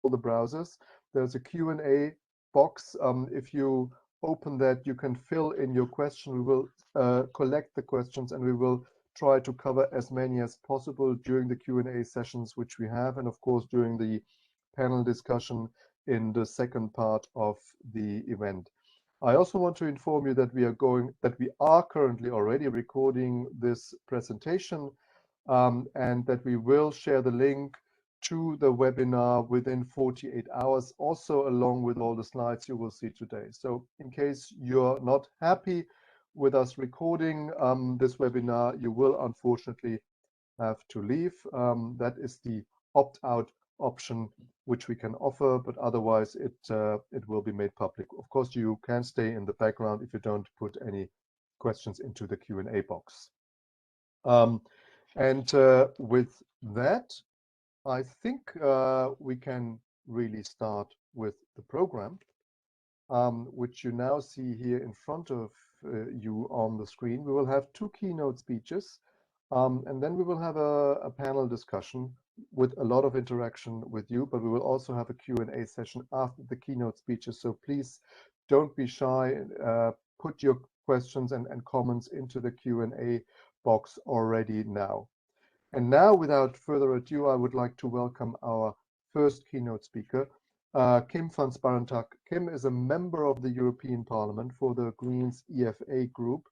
the browsers. There's a Q&A box. If you open that, you can fill in your question. We will collect the questions and we will try to cover as many as possible during the Q&A sessions which we have, and of course during the panel discussion in the second part of the event. I also want to inform you that we are currently already recording this presentation, and that we will share the link to the webinar within 48 hours, also along with all the slides you will see today. So in case you're not happy with us recording this webinar, you will unfortunately have to leave. That is the opt-out option which we can offer, but otherwise it will be made public. Of course, you can stay in the background if you don't put any questions into the Q&A box. With that, I think we can really start with the program, which you now see here in front of you on the screen. We will have 2 keynote speeches, and then we will have a panel discussion with a lot of interaction with you, but we will also have a Q&A session after the keynote speeches. So please don't be shy. Put your questions and comments into the Q&A box already now. And now, without further ado, I would like to welcome our first keynote speaker, Kim van Sparentak. Kim is a member of the European Parliament for the Greens EFA group,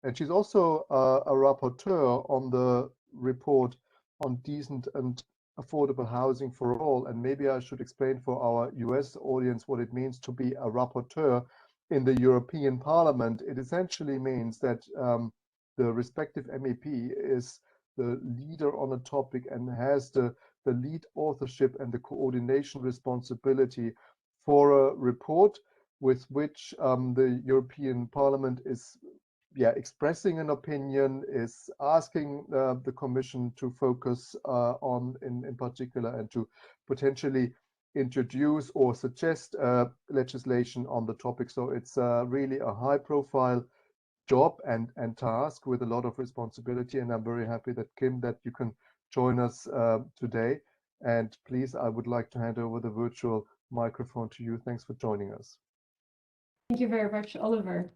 and she's also a rapporteur on the report on decent and affordable housing for all. And maybe I should explain for our US audience what it means to be a rapporteur in the European Parliament. It essentially means that the respective MEP is the leader on a topic and has the lead authorship and the coordination responsibility for a report with which the European Parliament is expressing an opinion, is asking the Commission to focus on in particular, and to potentially introduce or suggest legislation on the topic. So it's really a high-profile job and task with a lot of responsibility, and I'm very happy that Kim, that you can join us today. And please, I would like to hand over the virtual microphone to you. Thanks for joining us. Thank you very much, Oliver.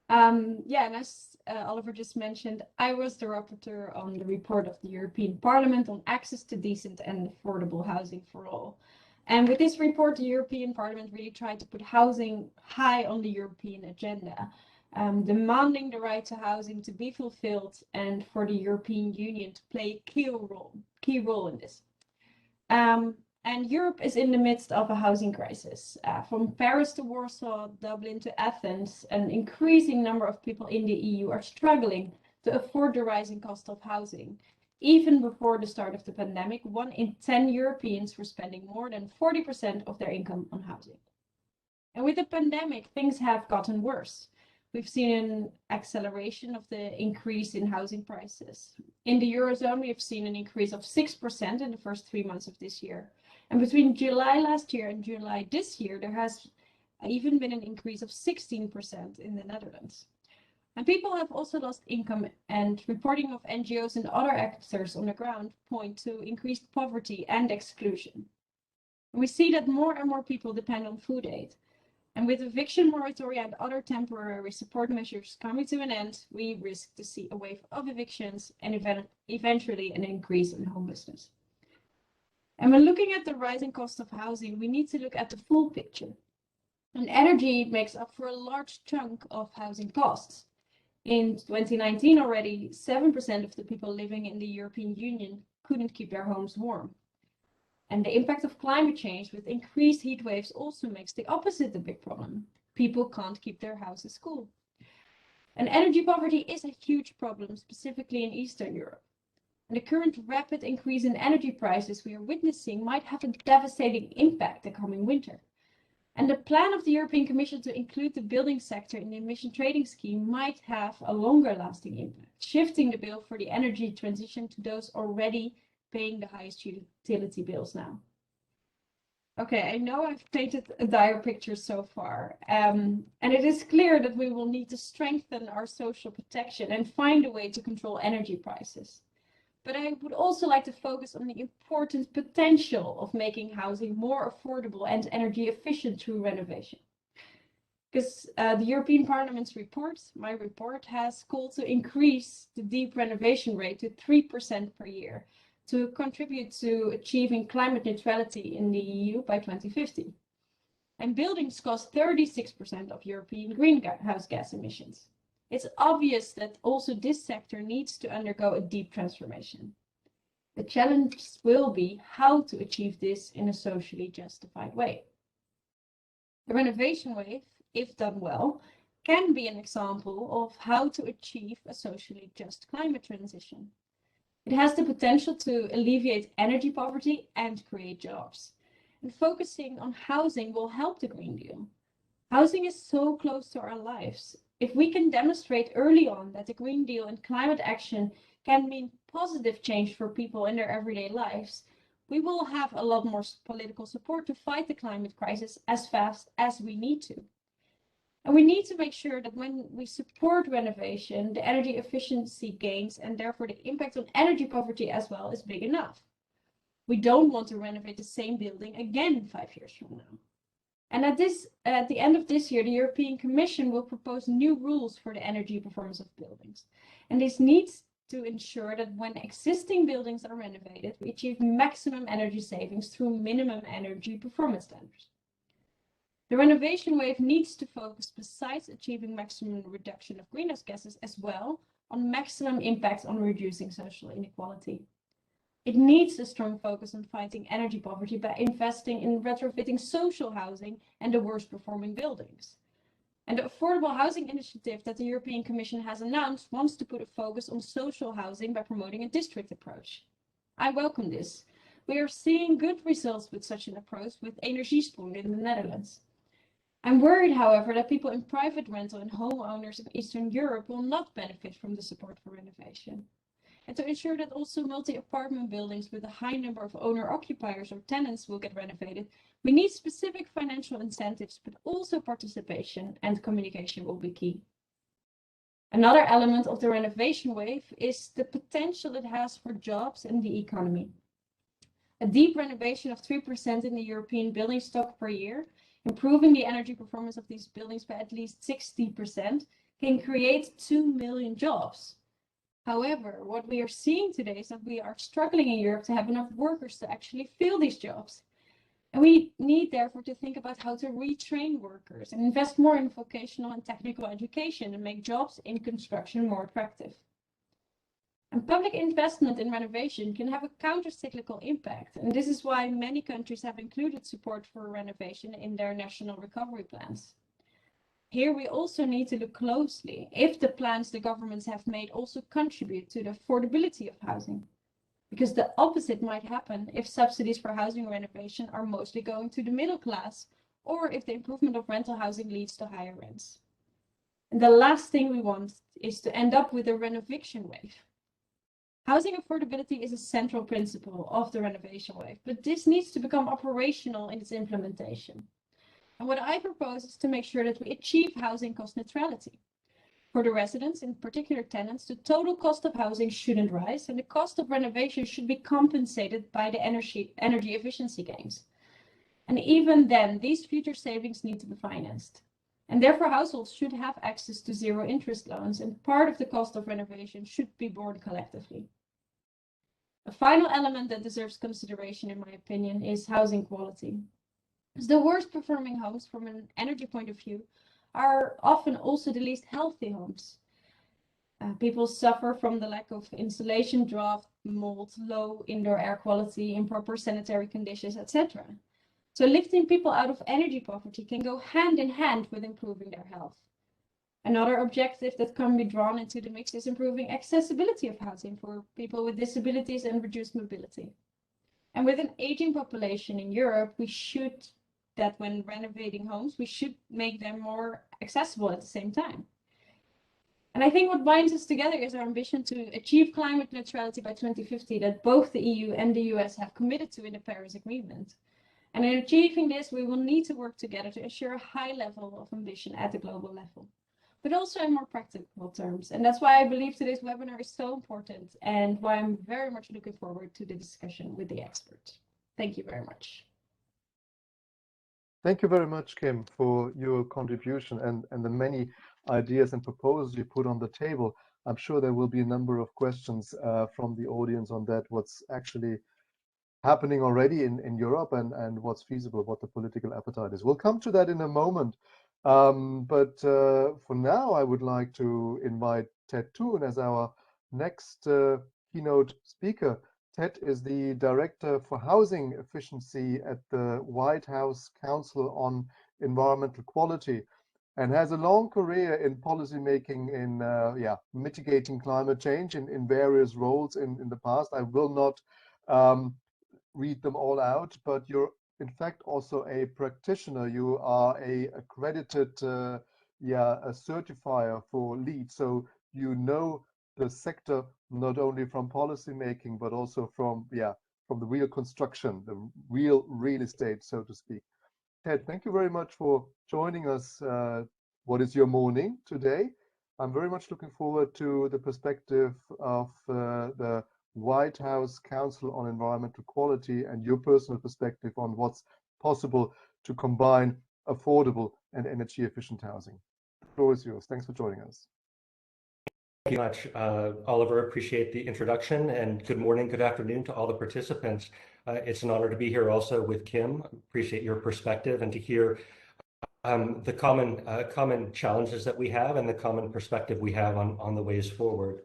And as Oliver just mentioned, I was the rapporteur on the report of the European Parliament on access to decent and affordable housing for all. And with this report, the European Parliament really tried to put housing high on the European agenda, demanding the right to housing to be fulfilled and for the European Union to play a key role in this. And Europe is in the midst of a housing crisis. From Paris to Warsaw, Dublin to Athens, an increasing number of people in the EU are struggling to afford the rising cost of housing. Even before the start of the pandemic, 1 in 10 Europeans were spending more than 40% of their income on housing. And with the pandemic, things have gotten worse. We've seen an acceleration of the increase in housing prices. In the Eurozone, we have seen an increase of 6% in the first 3 months of this year. And between July last year and July this year, there has even been an increase of 16% in the Netherlands. And people have also lost income, and reporting of NGOs and other actors on the ground point to increased poverty and exclusion. And we see that more and more people depend on food aid. And with eviction moratoria and other temporary support measures coming to an end, we risk to see a wave of evictions and eventually an increase in homelessness. And when looking at the rising cost of housing, we need to look at the full picture. And energy makes up for a large chunk of housing costs. In 2019 already, 7% of the people living in the European Union couldn't keep their homes warm. And the impact of climate change with increased heat waves also makes the opposite a big problem. People can't keep their houses cool. And energy poverty is a huge problem, specifically in Eastern Europe. And the current rapid increase in energy prices we are witnessing might have a devastating impact the coming winter. And the plan of the European Commission to include the building sector in the emission trading scheme might have a longer lasting impact, shifting the bill for the energy transition to those already paying the highest utility bills now. Okay, I know I've painted a dire picture so far, and it is clear that we will need to strengthen our social protection and find a way to control energy prices. But I would also like to focus on the important potential of making housing more affordable and energy efficient through renovation. Because the European Parliament's report, my report, has called to increase the deep renovation rate to 3% per year to contribute to achieving climate neutrality in the EU by 2050. And buildings cost 36% of European greenhouse gas emissions. It's obvious that also this sector needs to undergo a deep transformation. The challenge will be how to achieve this in a socially justified way. The renovation wave, if done well, can be an example of how to achieve a socially just climate transition. It has the potential to alleviate energy poverty and create jobs. And focusing on housing will help the Green Deal. Housing is so close to our lives. If we can demonstrate early on that the Green Deal and climate action can mean positive change for people in their everyday lives, we will have a lot more political support to fight the climate crisis as fast as we need to. And we need to make sure that when we support renovation, the energy efficiency gains and therefore the impact on energy poverty as well is big enough. We don't want to renovate the same building again 5 years from now. And at the end of this year, the European Commission will propose new rules for the energy performance of buildings. And this needs to ensure that when existing buildings are renovated, we achieve maximum energy savings through minimum energy performance standards. The renovation wave needs to focus, besides achieving maximum reduction of greenhouse gases, as well on maximum impact on reducing social inequality. It needs a strong focus on fighting energy poverty by investing in retrofitting social housing and the worst performing buildings. And the Affordable Housing Initiative that the European Commission has announced wants to put a focus on social housing by promoting a district approach. I welcome this. We are seeing good results with such an approach with Energiesprong in the Netherlands. I'm worried, however, that people in private rental and homeowners in Eastern Europe will not benefit from the support for renovation. And to ensure that also multi-apartment buildings with a high number of owner-occupiers or tenants will get renovated, we need specific financial incentives, but also participation and communication will be key. Another element of the renovation wave is the potential it has for jobs and the economy. A deep renovation of 3% in the European building stock per year, improving the energy performance of these buildings by at least 60%, can create 2 million jobs. However, what we are seeing today is that we are struggling in Europe to have enough workers to actually fill these jobs. And we need, therefore, to think about how to retrain workers and invest more in vocational and technical education and make jobs in construction more attractive. And public investment in renovation can have a counter-cyclical impact. And this is why many countries have included support for renovation in their national recovery plans. Here we also need to look closely if the plans the governments have made also contribute to the affordability of housing. Because the opposite might happen if subsidies for housing renovation are mostly going to the middle class, or if the improvement of rental housing leads to higher rents. And the last thing we want is to end up with a renovation wave. Housing affordability is a central principle of the renovation wave, but this needs to become operational in its implementation. And what I propose is to make sure that we achieve housing cost neutrality. For the residents, in particular tenants, the total cost of housing shouldn't rise, and the cost of renovation should be compensated by the energy efficiency gains. And even then, these future savings need to be financed. And therefore, households should have access to zero interest loans, and part of the cost of renovation should be borne collectively. A final element that deserves consideration, in my opinion, is housing quality. The worst performing homes from an energy point of view are often also the least healthy homes. People suffer from the lack of insulation, draft, mold, low indoor air quality, improper sanitary conditions, etc. So lifting people out of energy poverty can go hand in hand with improving their health. Another objective that can be drawn into the mix is improving accessibility of housing for people with disabilities and reduced mobility. And with an aging population in Europe, that when renovating homes, we should make them more accessible at the same time. And I think what binds us together is our ambition to achieve climate neutrality by 2050 that both the EU and the US have committed to in the Paris Agreement. And in achieving this, we will need to work together to ensure a high level of ambition at the global level. but also in more practical terms. And that's why I believe today's webinar is so important and why I'm very much looking forward to the discussion with the expert. Thank you very much. Thank you very much, Kim, for your contribution and the many ideas and proposals you put on the table. I'm sure there will be a number of questions from the audience on that, what's actually happening already in Europe and what's feasible, what the political appetite is. We'll come to that in a moment. But for now, I would like to invite Ted Toon as our next keynote speaker. Ted is the Director for Housing Efficiency at the White House Council on Environmental Quality and has a long career in policymaking in mitigating climate change in various roles in the past. I will not read them all out, but you're in fact also a practitioner. You are a accredited a certifier for LEED, so you know the sector not only from policy making but also from the real construction, the real estate, so to speak. Ted, thank you very much for joining us. What is your morning today? I'm very much looking forward to the perspective of the White House Council on Environmental Quality and your personal perspective on what's possible to combine affordable and energy efficient housing. The floor is yours. Thanks for joining us. Thank you much, Oliver. Appreciate the introduction, and good morning, good afternoon to all the participants. It's an honor to be here also with Kim. Appreciate your perspective and to hear the common challenges that we have and the common perspective we have on the ways forward.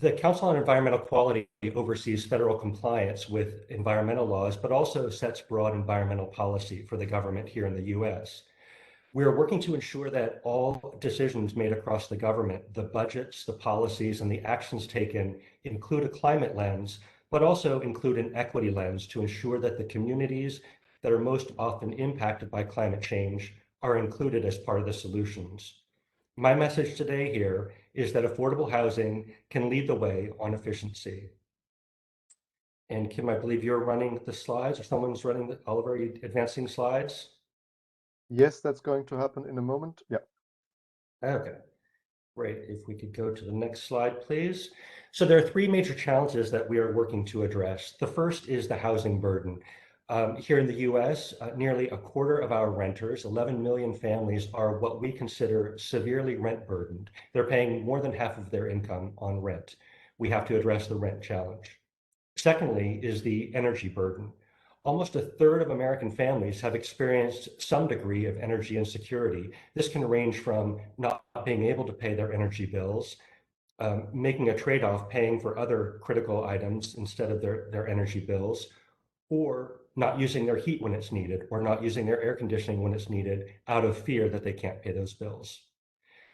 The Council on Environmental Quality oversees federal compliance with environmental laws, but also sets broad environmental policy for the government here in the US. We are working to ensure that all decisions made across the government, the budgets, the policies, and the actions taken include a climate lens, but also include an equity lens to ensure that the communities that are most often impacted by climate change are included as part of the solutions. My message today here is that affordable housing can lead the way on efficiency. And Kim, I believe you're running the slides, or someone's running the, Oliver, are you advancing slides? Yes, that's going to happen in a moment. Yeah. Okay, great. If we could go to the next slide, please. So there are three major challenges that we are working to address. The first is the housing burden. Here in the US, nearly a quarter of our renters, 11 million families, are what we consider severely rent burdened. They're paying more than half of their income on rent. We have to address the rent challenge. Secondly is the energy burden. Almost a third of American families have experienced some degree of energy insecurity. This can range from not being able to pay their energy bills, making a trade-off paying for other critical items instead of their energy bills, or not using their heat when it's needed, or not using their air conditioning when it's needed out of fear that they can't pay those bills.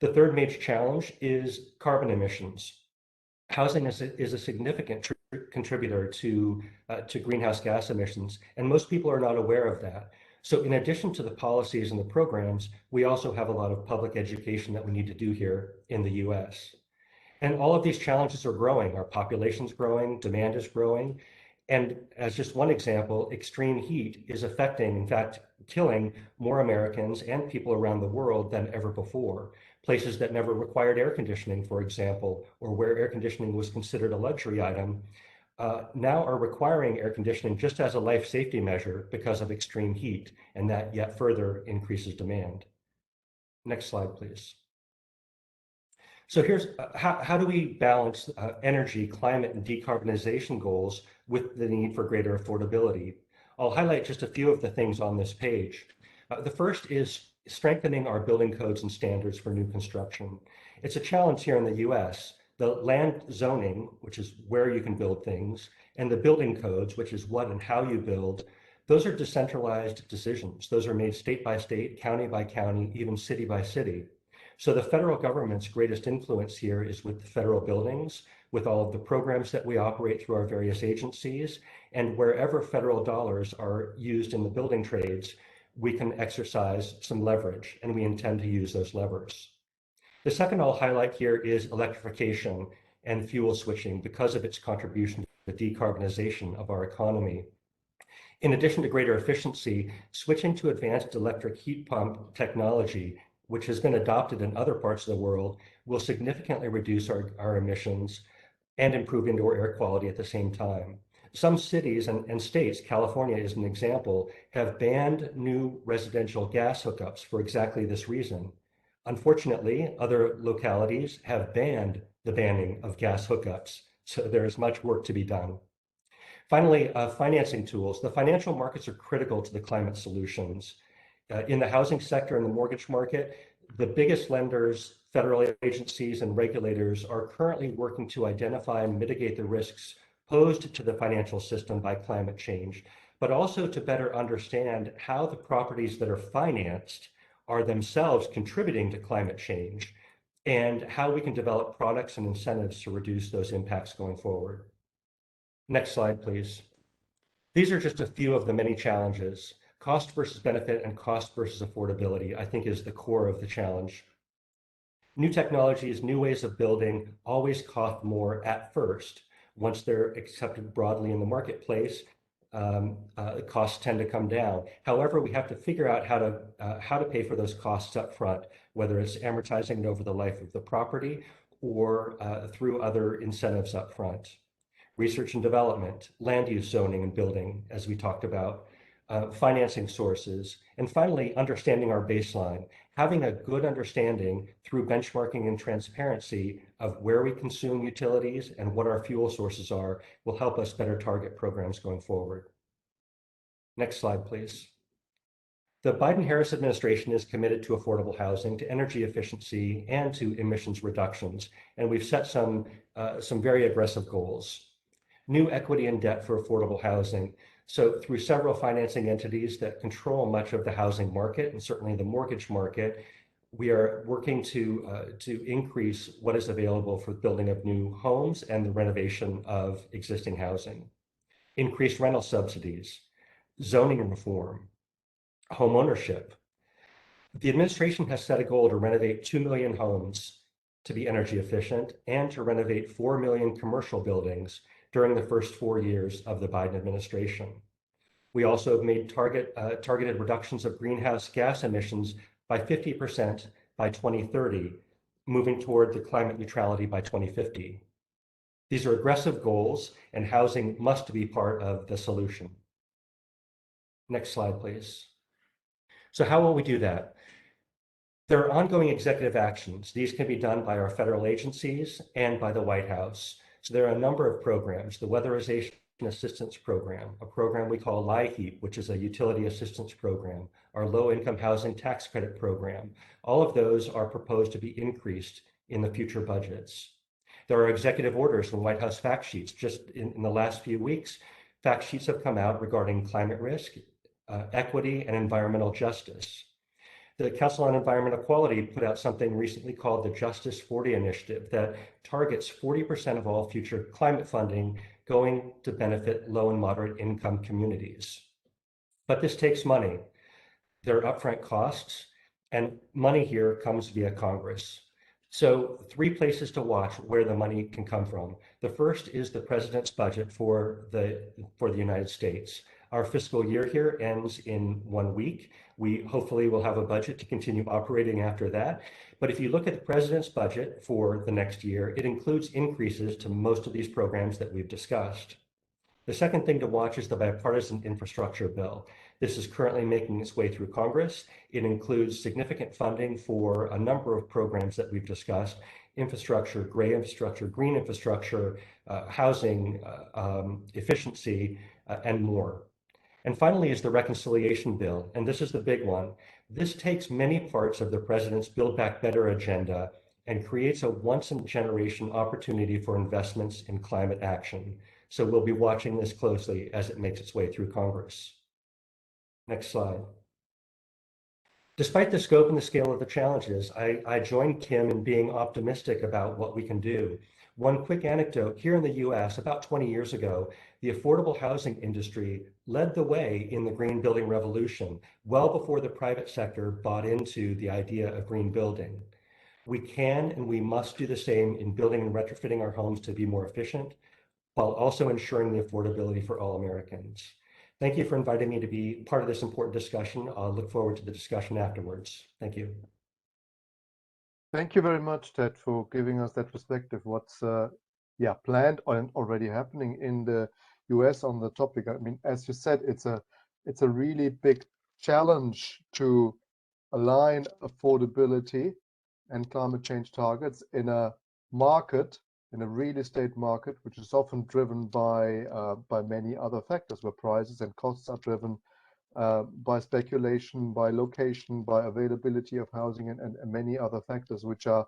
The third major challenge is carbon emissions. Housing is a significant contributor to greenhouse gas emissions, and most people are not aware of that. So in addition to the policies and the programs, we also have a lot of public education that we need to do here in the US. And all of these challenges are growing. Our population's growing, demand is growing. And as just one example, extreme heat is affecting, in fact, killing more Americans and people around the world than ever before. Places that never required air conditioning, for example, or where air conditioning was considered a luxury item, now are requiring air conditioning just as a life safety measure because of extreme heat, and that yet further increases demand. Next slide, please. So here's how do we balance energy, climate, and decarbonization goals with the need for greater affordability? I'll highlight just a few of the things on this page. The first is strengthening our building codes and standards for new construction. It's a challenge here in the US. The land zoning, which is where you can build things, and the building codes, which is what and how you build, those are decentralized decisions. Those are made state by state, county by county, even city by city. So the federal government's greatest influence here is with the federal buildings, with all of the programs that we operate through our various agencies, and wherever federal dollars are used in the building trades, we can exercise some leverage, and we intend to use those levers. The second I'll highlight here is electrification and fuel switching because of its contribution to the decarbonization of our economy. In addition to greater efficiency, switching to advanced electric heat pump technology, which has been adopted in other parts of the world, will significantly reduce our emissions and improve indoor air quality at the same time. Some cities and states, California is an example, have banned new residential gas hookups for exactly this reason. Unfortunately, other localities have banned the banning of gas hookups, so there is much work to be done. Finally, financing tools. The financial markets are critical to the climate solutions. In the housing sector and the mortgage market, the biggest lenders, federal agencies, and regulators are currently working to identify and mitigate the risks posed to the financial system by climate change, but also to better understand how the properties that are financed are themselves contributing to climate change and how we can develop products and incentives to reduce those impacts going forward. Next slide, please. These are just a few of the many challenges. Cost versus benefit and cost versus affordability, I think, is the core of the challenge. New technologies, new ways of building always cost more at first. Once they're accepted broadly in the marketplace, costs tend to come down. However, we have to figure out how to pay for those costs up front, whether it's amortizing it over the life of the property or through other incentives up front. Research and development, land use zoning and building, as we talked about, financing sources, and finally, understanding our baseline. Having a good understanding through benchmarking and transparency of where we consume utilities and what our fuel sources are will help us better target programs going forward. Next slide, please. The Biden-Harris administration is committed to affordable housing, to energy efficiency, and to emissions reductions, and we've set some very aggressive goals. New equity and debt for affordable housing. So through several financing entities that control much of the housing market and certainly the mortgage market, we are working to increase what is available for building of new homes and the renovation of existing housing. Increased rental subsidies, zoning reform, home ownership. The administration has set a goal to renovate 2 million homes to be energy efficient and to renovate 4 million commercial buildings during the first 4 years of the Biden administration. We also have made targeted reductions of greenhouse gas emissions by 50% by 2030, moving toward the climate neutrality by 2050. These are aggressive goals, and housing must be part of the solution. Next slide, please. So how will we do that? There are ongoing executive actions. These can be done by our federal agencies and by the White House. So there are a number of programs, the Weatherization Assistance Program, a program we call LIHEAP, which is a utility assistance program, our low-income housing tax credit program. All of those are proposed to be increased in the future budgets. There are executive orders from White House fact sheets. Just in the last few weeks, fact sheets have come out regarding climate risk, equity, and environmental justice. The Council on Environmental Quality put out something recently called the Justice 40 Initiative that targets 40% of all future climate funding going to benefit low and moderate income communities. But this takes money. There are upfront costs, and money here comes via Congress. So 3 places to watch where the money can come from. The first is the president's budget for the United States. Our fiscal year here ends in 1 week. We hopefully will have a budget to continue operating after that. But if you look at the president's budget for the next year, it includes increases to most of these programs that we've discussed. The second thing to watch is the bipartisan infrastructure bill. This is currently making its way through Congress. It includes significant funding for a number of programs that we've discussed: infrastructure, gray infrastructure, green infrastructure, housing, efficiency, and more. And finally is the reconciliation bill, and this is the big one. This takes many parts of the president's Build Back Better agenda and creates a once-in-a-generation opportunity for investments in climate action. So we'll be watching this closely as it makes its way through Congress. Next slide. Despite the scope and the scale of the challenges, I join Kim in being optimistic about what we can do. One quick anecdote: here in the US, about 20 years ago, the affordable housing industry led the way in the green building revolution, well before the private sector bought into the idea of green building. We can and we must do the same in building and retrofitting our homes to be more efficient, while also ensuring the affordability for all Americans. Thank you for inviting me to be part of this important discussion. I'll look forward to the discussion afterwards. Thank you. Thank you very much, Ted, for giving us that perspective. What's planned and already happening in the US on the topic. I mean, as you said, it's a really big challenge to align affordability and climate change targets in a market, in a real estate market, which is often driven by many other factors, where prices and costs are driven by speculation, by location, by availability of housing, and many other factors which are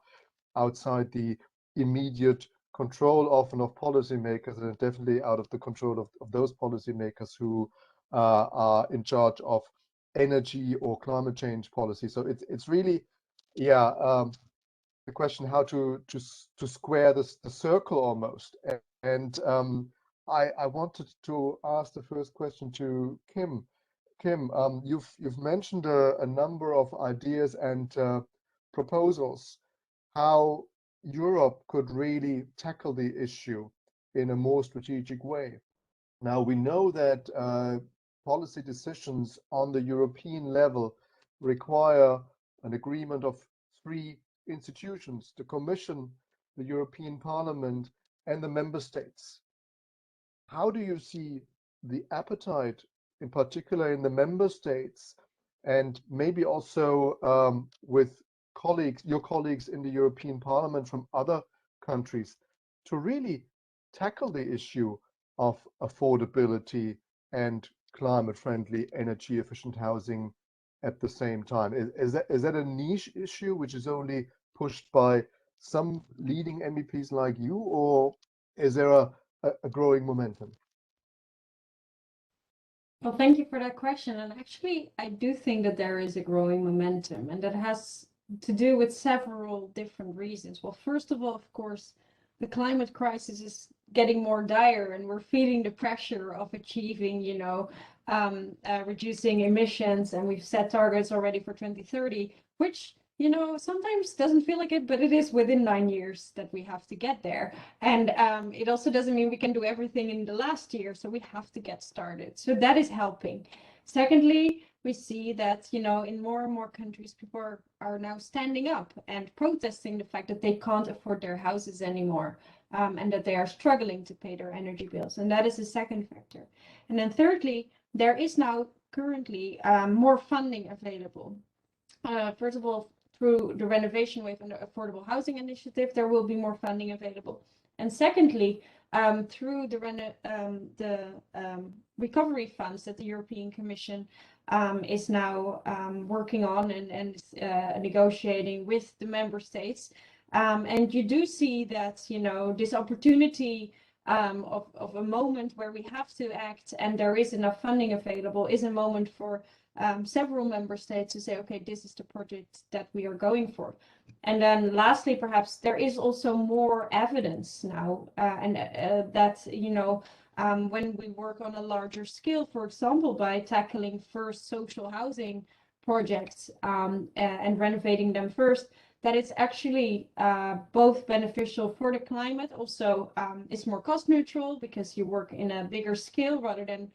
outside the immediate control often of policymakers, and definitely out of the control of those policymakers who are in charge of energy or climate change policy. So it's really, the question how to square the circle almost. And I wanted to ask the first question to Kim. Kim, you've mentioned a number of ideas and proposals how Europe could really tackle the issue in a more strategic way. Now, we know that policy decisions on the European level require an agreement of three institutions: the Commission, the European Parliament, and the member states. How do you see the appetite, in particular in the member states, and maybe also with your colleagues in the European Parliament from other countries, to really tackle the issue of affordability and climate-friendly, energy-efficient housing at the same time? Is that a niche issue which is only pushed by some leading MEPs like you, or is there a growing momentum? Well, thank you for that question. And actually, I do think that there is a growing momentum, and that has to do with several different reasons. Well, first of all, of course, the climate crisis is getting more dire, and we're feeling the pressure of achieving, reducing emissions, and we've set targets already for 2030, which sometimes doesn't feel like it, but it is within 9 years that we have to get there. And it also doesn't mean we can do everything in the last year, so we have to get started. So that is helping. Secondly, we see that, in more and more countries, people are now standing up and protesting the fact that they can't afford their houses anymore, and that they are struggling to pay their energy bills. And that is the second factor. And then thirdly, there is now currently more funding available. First of all, through the Renovation Wave and the Affordable Housing Initiative, there will be more funding available. And secondly, through the recovery funds that the European Commission is now working on and negotiating with the member states. And you do see that, this opportunity of a moment where we have to act and there is enough funding available is a moment for several member states to say, okay, this is the project that we are going for. And then lastly, perhaps there is also more evidence now, that, when we work on a larger scale, for example, by tackling first social housing projects and renovating them first, that it's actually both beneficial for the climate. Also, it's more cost neutral because you work in a bigger scale rather than,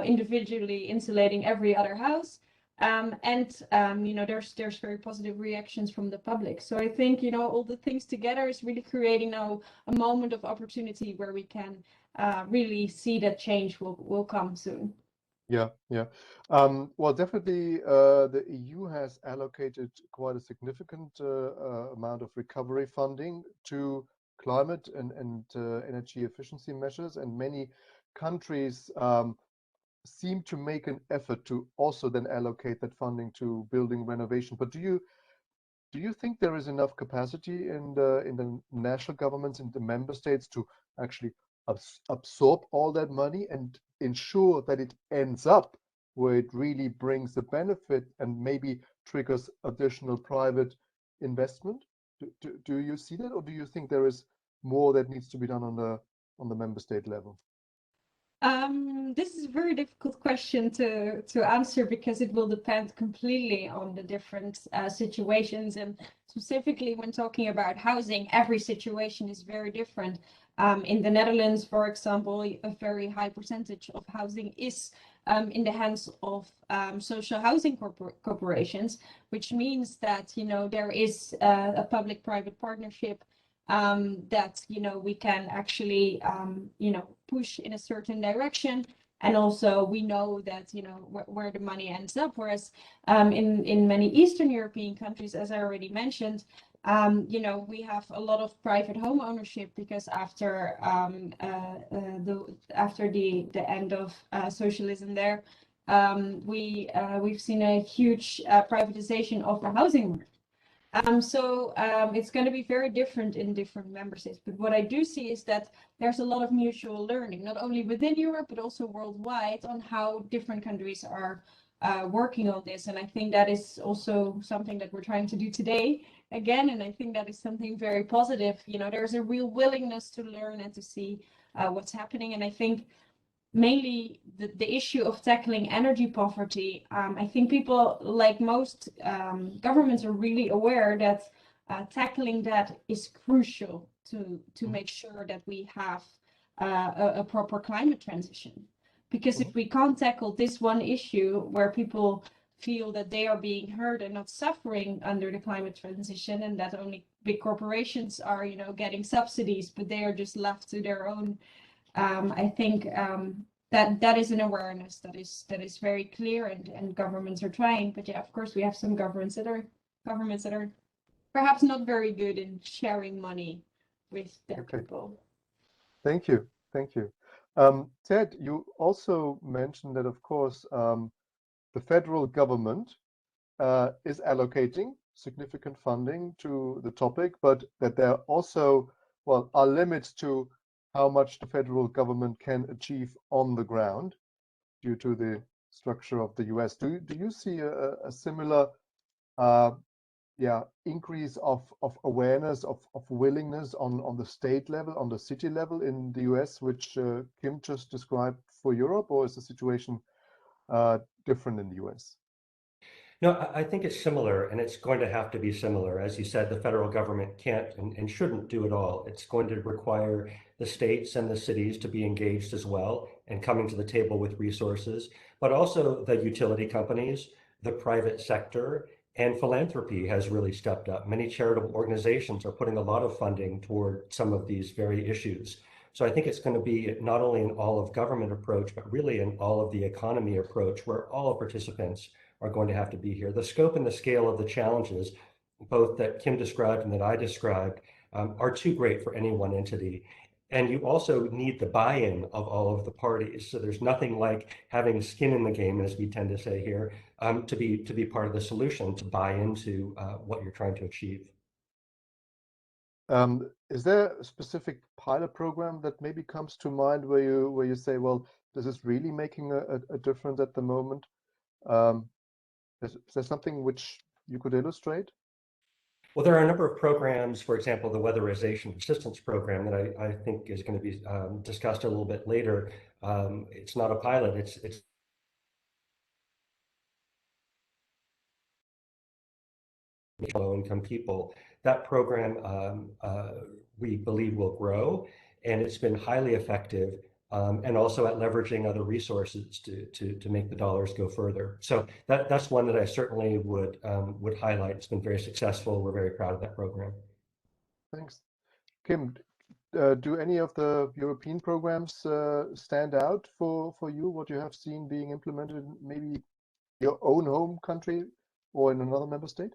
individually insulating every other house. There's very positive reactions from the public. So I think, all the things together is really creating now a moment of opportunity where we can really see that change will come soon. Yeah. Well, definitely, the EU has allocated quite a significant amount of recovery funding to climate and energy efficiency measures, and many countries seem to make an effort to also then allocate that funding to building renovation. But do you think there is enough capacity in the national governments in the member states to actually absorb all that money and ensure that it ends up where it really brings the benefit and maybe triggers additional private investment? Do you see that, or do you think there is more that needs to be done on the member state level? This is a very difficult question to answer because it will depend completely on the different situations and specifically when talking about housing, every situation is very different. In the Netherlands, for example, a very high percentage of housing is in the hands of social housing corporations, which means that, you know, there is a public-private partnership that, you know, we can actually, you know, push in a certain direction. And also we know that, you know, where the money ends up, whereas in many Eastern European countries, as I already mentioned, you know, we have a lot of private home ownership because after the end of socialism there, we've seen a huge privatization of the housing market. So it's going to be very different in different member states. But what I do see is that there's a lot of mutual learning, not only within Europe, but also worldwide, on how different countries are working on this. And I think that is also something that we're trying to do today again. And I think that is something very positive. You know, there's a real willingness to learn and to see what's happening. And I think mainly the issue of tackling energy poverty, I think people, like most governments, are really aware that tackling that is crucial to make sure that we have a proper climate transition. Because if we can't tackle this one issue where people feel that they are being heard and not suffering under the climate transition, and that only big corporations are, you know, getting subsidies, but they are just left to their own, I think that is an awareness that is very clear, and governments are trying. But yeah, of course, we have some governments that are perhaps not very good in sharing money with their people. Thank you. Thank you. Ted, you also mentioned that, of course, the federal government is allocating significant funding to the topic, but that there also, well, are limits to how much the federal government can achieve on the ground due to the structure of the US. Do you see a similar increase of awareness, of willingness on the state level, on the city level in the US, which Kim just described for Europe, or is the situation different in the US? No, I think it's similar, and it's going to have to be similar. As you said, the federal government can't and shouldn't do it all. It's going to require the states and the cities to be engaged as well and coming to the table with resources, but also the utility companies, the private sector, and philanthropy has really stepped up. Many charitable organizations are putting a lot of funding toward some of these very issues. So I think it's going to be not only an all of government approach, but really an all of the economy approach, where all participants are going to have to be here. The scope and the scale of the challenges, both that Kim described and that I described, are too great for any one entity. And you also need the buy-in of all of the parties. So there's nothing like having skin in the game, as we tend to say here, to be part of the solution, to buy into what you're trying to achieve. Is there a specific pilot program that maybe comes to mind where you say, well, this is really making a difference at the moment? Is there something which you could illustrate? Well, there are a number of programs, for example, the Weatherization Assistance Program that I think is going to be discussed a little bit later. It's not a pilot, it's low-income people. That program, we believe, will grow, and it's been highly effective, and also at leveraging other resources to make the dollars go further. So that's one that I certainly would highlight. It's been very successful. We're very proud of that program. Thanks. Kim, do any of the European programs stand out for you, what you have seen being implemented in maybe your own home country or in another member state?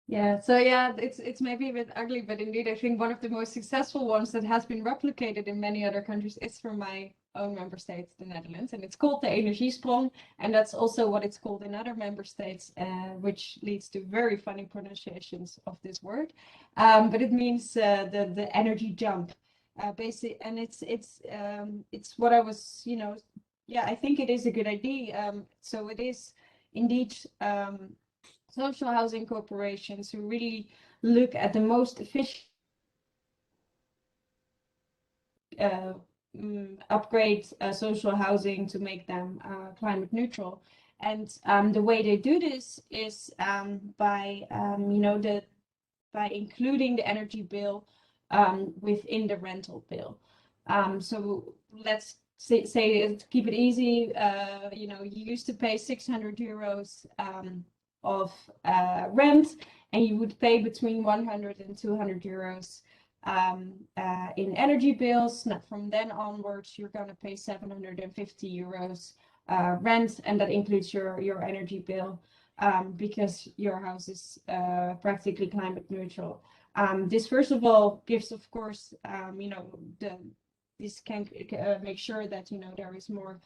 Yeah, so yeah, it's maybe a bit ugly, but indeed, I think one of the most successful ones that has been replicated in many other countries is from my own member state, the Netherlands, and it's called the Energiesprong, and that's also what it's called in other member states, which leads to very funny pronunciations of this word, but it means the energy jump, basically, and it's what I was, you know, yeah, I think it is a good idea. So it is indeed. Social housing corporations who really look at the most efficient upgrade social housing to make them climate neutral. And the way they do this is by, you know, by including the energy bill within the rental bill. So let's say to keep it easy, you know, you used to pay 600 euros of rent, and you would pay between 100 and 200 euros in energy bills. Now, from then onwards, you're going to pay 750 euros rent, and that includes your energy bill because your house is practically climate neutral. This, first of all, gives, of course, you know, this can make sure that, you know, there is more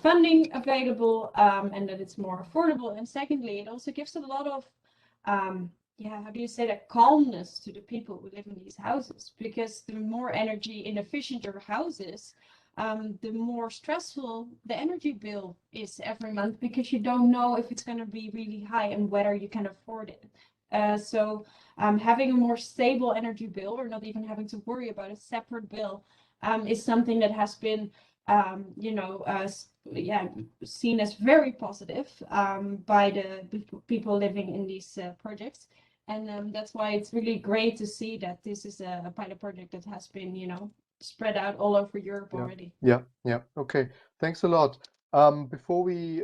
funding available and that it's more affordable. And secondly, it also gives a lot of yeah, how do you say that, calmness to the people who live in these houses, because the more energy inefficient your house is, the more stressful the energy bill is every month, because you don't know if it's going to be really high and whether you can afford it. So having a more stable energy bill, or not even having to worry about a separate bill, is something that has been you know, yeah, seen as very positive by the people living in these projects. And that's why it's really great to see that this is a pilot project that has been, you know, spread out all over Europe already. Yeah. Okay. Thanks a lot. Before we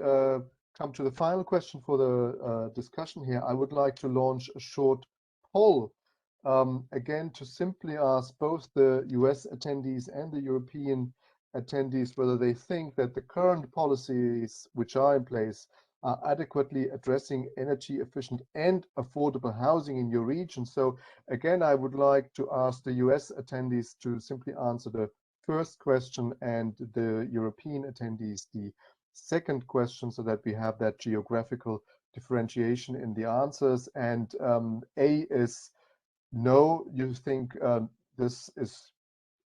come to the final question for the discussion here, I would like to launch a short poll, again, to simply ask both the US attendees and the European attendees whether they think that the current policies which are in place are adequately addressing energy efficient and affordable housing in your region. So again, I would like to ask the US attendees to simply answer the first question and the European attendees the second question, so that we have that geographical differentiation in the answers. And A is no, you think this is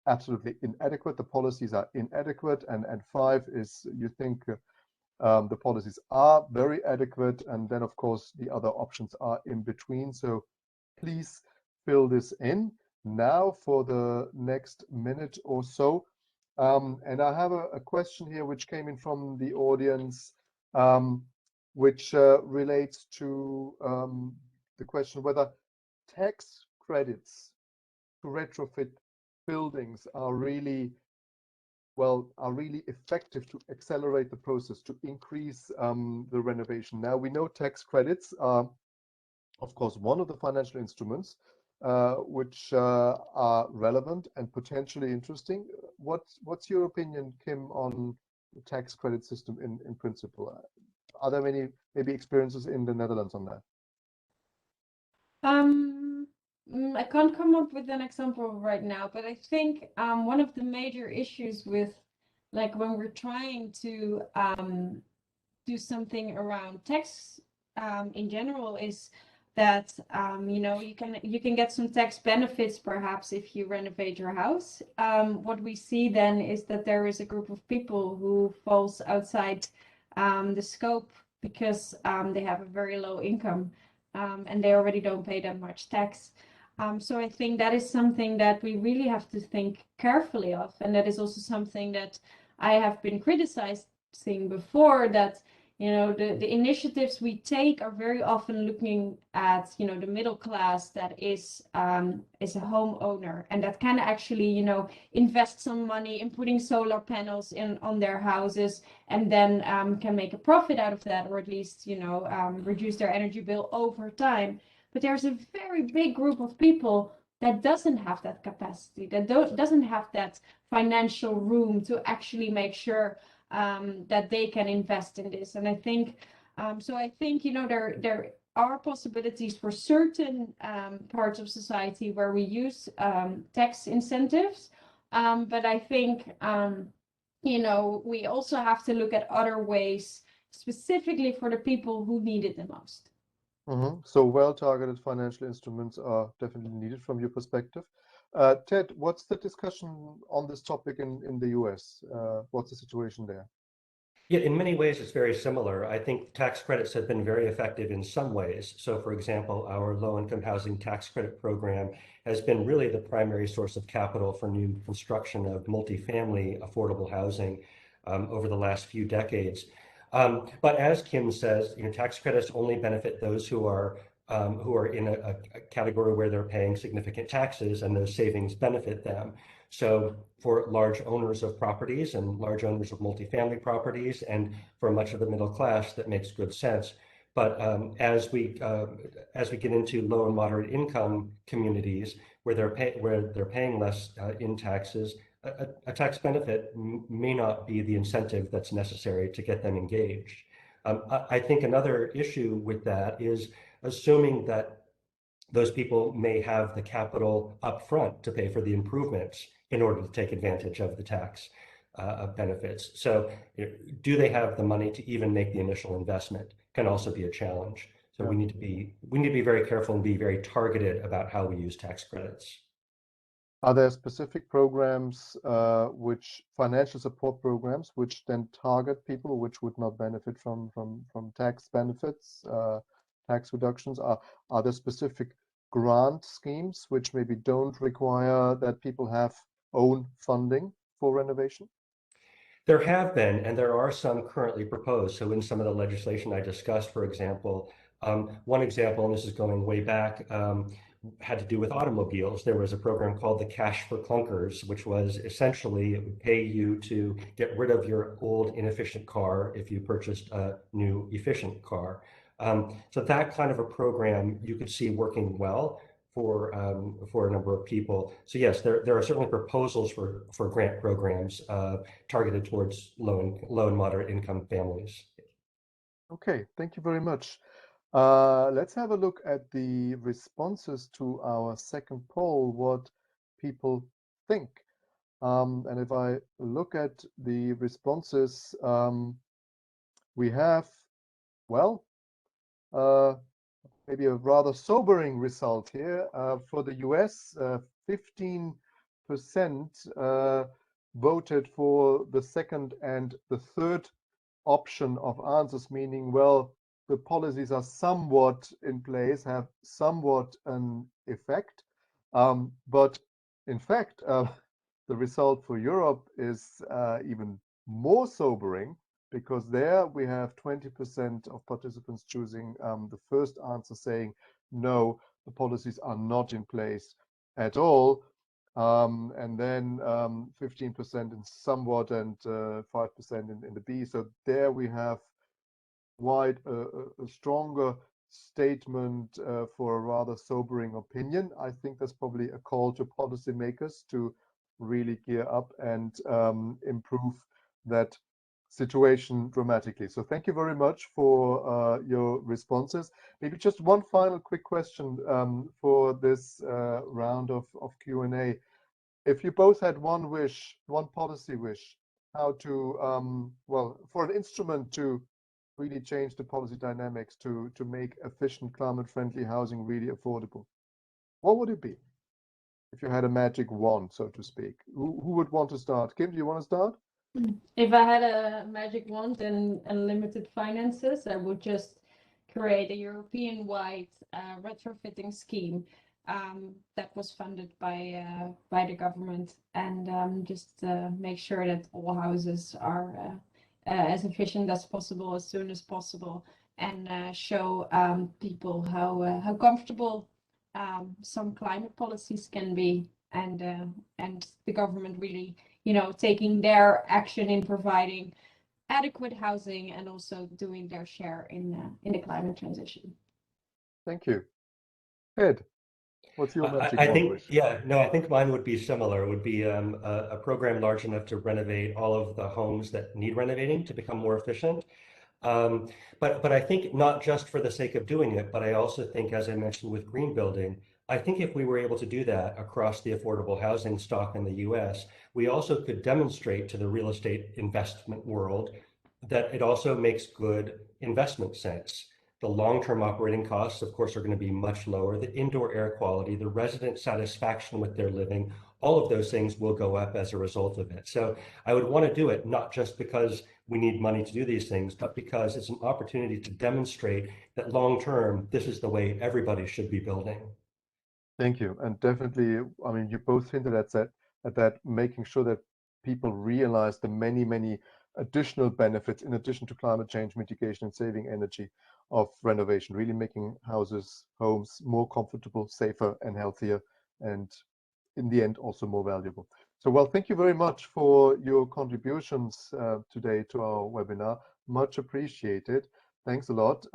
absolutely inadequate, the policies are inadequate, and 5 is you think the policies are very adequate, and then of course the other options are in between. So please fill this in now for the next minute or so. And I have a question here which came in from the audience, which relates to the question whether tax credits to retrofit buildings are really effective to accelerate the process, to increase the renovation. Now, we know tax credits are, of course, one of the financial instruments which are relevant and potentially interesting. What's your opinion, Kim, on the tax credit system in principle? Are there many maybe experiences in the Netherlands on that? I can't come up with an example right now, but I think one of the major issues with, like, when we're trying to do something around tax in general is that you know, you can get some tax benefits perhaps if you renovate your house. What we see then is that there is a group of people who falls outside the scope because they have a very low income and they already don't pay that much tax. So I think that is something that we really have to think carefully of, and that is also something that I have been criticizing before, that, you know, the initiatives we take are very often looking at, you know, the middle class that is a homeowner and that can actually, you know, invest some money in putting solar panels on their houses, and then can make a profit out of that, or at least, you know, reduce their energy bill over time. But there's a very big group of people that doesn't have that capacity, that doesn't have that financial room to actually make sure that they can invest in this. And I think, you know, there are possibilities for certain parts of society where we use tax incentives. But I think, you know, we also have to look at other ways specifically for the people who need it the most. So well-targeted financial instruments are definitely needed from your perspective. Ted, what's the discussion on this topic in the US? What's the situation there? Yeah, in many ways, it's very similar. I think tax credits have been very effective in some ways. So, for example, our low-income housing tax credit program has been really the primary source of capital for new construction of multifamily affordable housing over the last few decades. But as Kim says, you know, tax credits only benefit those who are who are in a category where they're paying significant taxes and those savings benefit them. So for large owners of properties and large owners of multifamily properties, and for much of the middle class, that makes good sense. But as we get into low and moderate income communities where they're paying less in taxes, a tax benefit may not be the incentive that's necessary to get them engaged. I think another issue with that is assuming that those people may have the capital upfront to pay for the improvements in order to take advantage of the tax benefits. So do they have the money to even make the initial investment can also be a challenge. So we need to be very careful and be very targeted about how we use tax credits. Are there specific programs, financial support programs, which then target people which would not benefit from tax benefits, tax reductions? Are there specific grant schemes which maybe don't require that people have own funding for renovation? There have been, and there are some currently proposed. So in some of the legislation I discussed, for example, one example, and this is going way back, had to do with automobiles. There was a program called the Cash for Clunkers, which was essentially it would pay you to get rid of your old inefficient car if you purchased a new efficient car. So that kind of a program you could see working well for a number of people. So yes, there are certainly proposals for grant programs targeted towards low and moderate income families. Okay, thank you very much. Let's have a look at the responses to our second poll, what people think. And if I look at the responses, we have, well, maybe a rather sobering result here. For the US, 15% voted for the second and the third option of answers, meaning, well, the policies are somewhat in place, have somewhat an effect. But in fact, the result for Europe is even more sobering, because there we have 20% of participants choosing the first answer, saying no, the policies are not in place at all. And then 15% in somewhat and 5% in the B. So there we have quite a stronger statement for a rather sobering opinion. I think that's probably a call to policymakers to really gear up and improve that situation dramatically. So thank you very much for your responses. Maybe just one final quick question for this round of Q&A. If you both had one wish, one policy wish, how to, well, for an instrument to really change the policy dynamics to make efficient, climate-friendly housing really affordable, what would it be? If you had a magic wand, so to speak, who would want to start? Kim, do you want to start? If I had a magic wand and unlimited finances, I would just create a European-wide retrofitting scheme that was funded by the government, and just make sure that all houses are as efficient as possible as soon as possible, and show people how comfortable some climate policies can be, and the government really, taking their action in providing adequate housing and also doing their share in the climate transition. Thank you. Ed, what's your magic I wand think, wish? yeah, no, I think mine would be similar. It would be a program large enough to renovate all of the homes that need renovating to become more efficient. But I think not just for the sake of doing it, but I also think, as I mentioned with green building, I think if we were able to do that across the affordable housing stock in the US, we also could demonstrate to the real estate investment world that it also makes good investment sense. The long-term operating costs, of course, are going to be much lower. The indoor air quality, the resident satisfaction with their living, all of those things will go up as a result of it. So I would want to do it not just because we need money to do these things, but because it's an opportunity to demonstrate that long-term, this is the way everybody should be building. Thank you. And definitely, I mean, you both hinted at that, making sure that people realize the many additional benefits in addition to climate change mitigation and saving energy of renovation, really making houses, homes more comfortable, safer and healthier, and in the end also more valuable. So, well, thank you very much for your contributions today to our webinar. Much appreciated. Thanks a lot.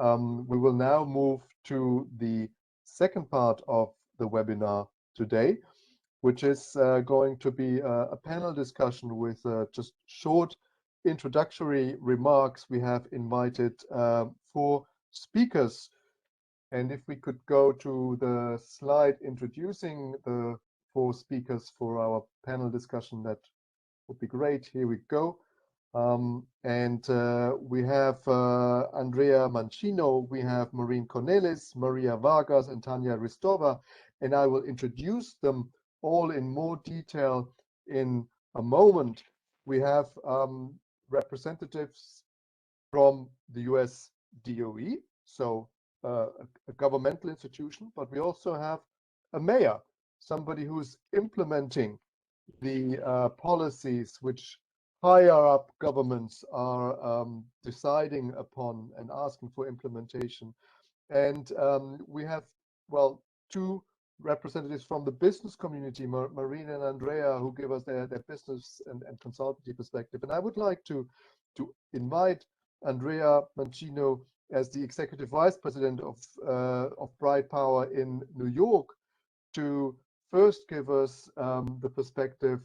We will now move to the second part of the webinar today, which is going to be a panel discussion with just short introductory remarks. We have invited 4 speakers. And if we could go to the slide introducing the 4 speakers for our panel discussion, that would be great. Here we go. We have Andrea Mancino, we have Maureen Cornelis, Maria Vargas, and Tanya Ristova, and I will introduce them all in more detail in a moment. We have representatives from the US DOE, so a governmental institution, but we also have a mayor, somebody who's implementing the policies which higher up governments are deciding upon and asking for implementation. And we have, well, 2 representatives from the business community, Maureen and Andrea, who give us their business and consultancy perspective. And I would like to invite Andrea Mancino as the Executive Vice President of Bright Power in New York to first give us the perspective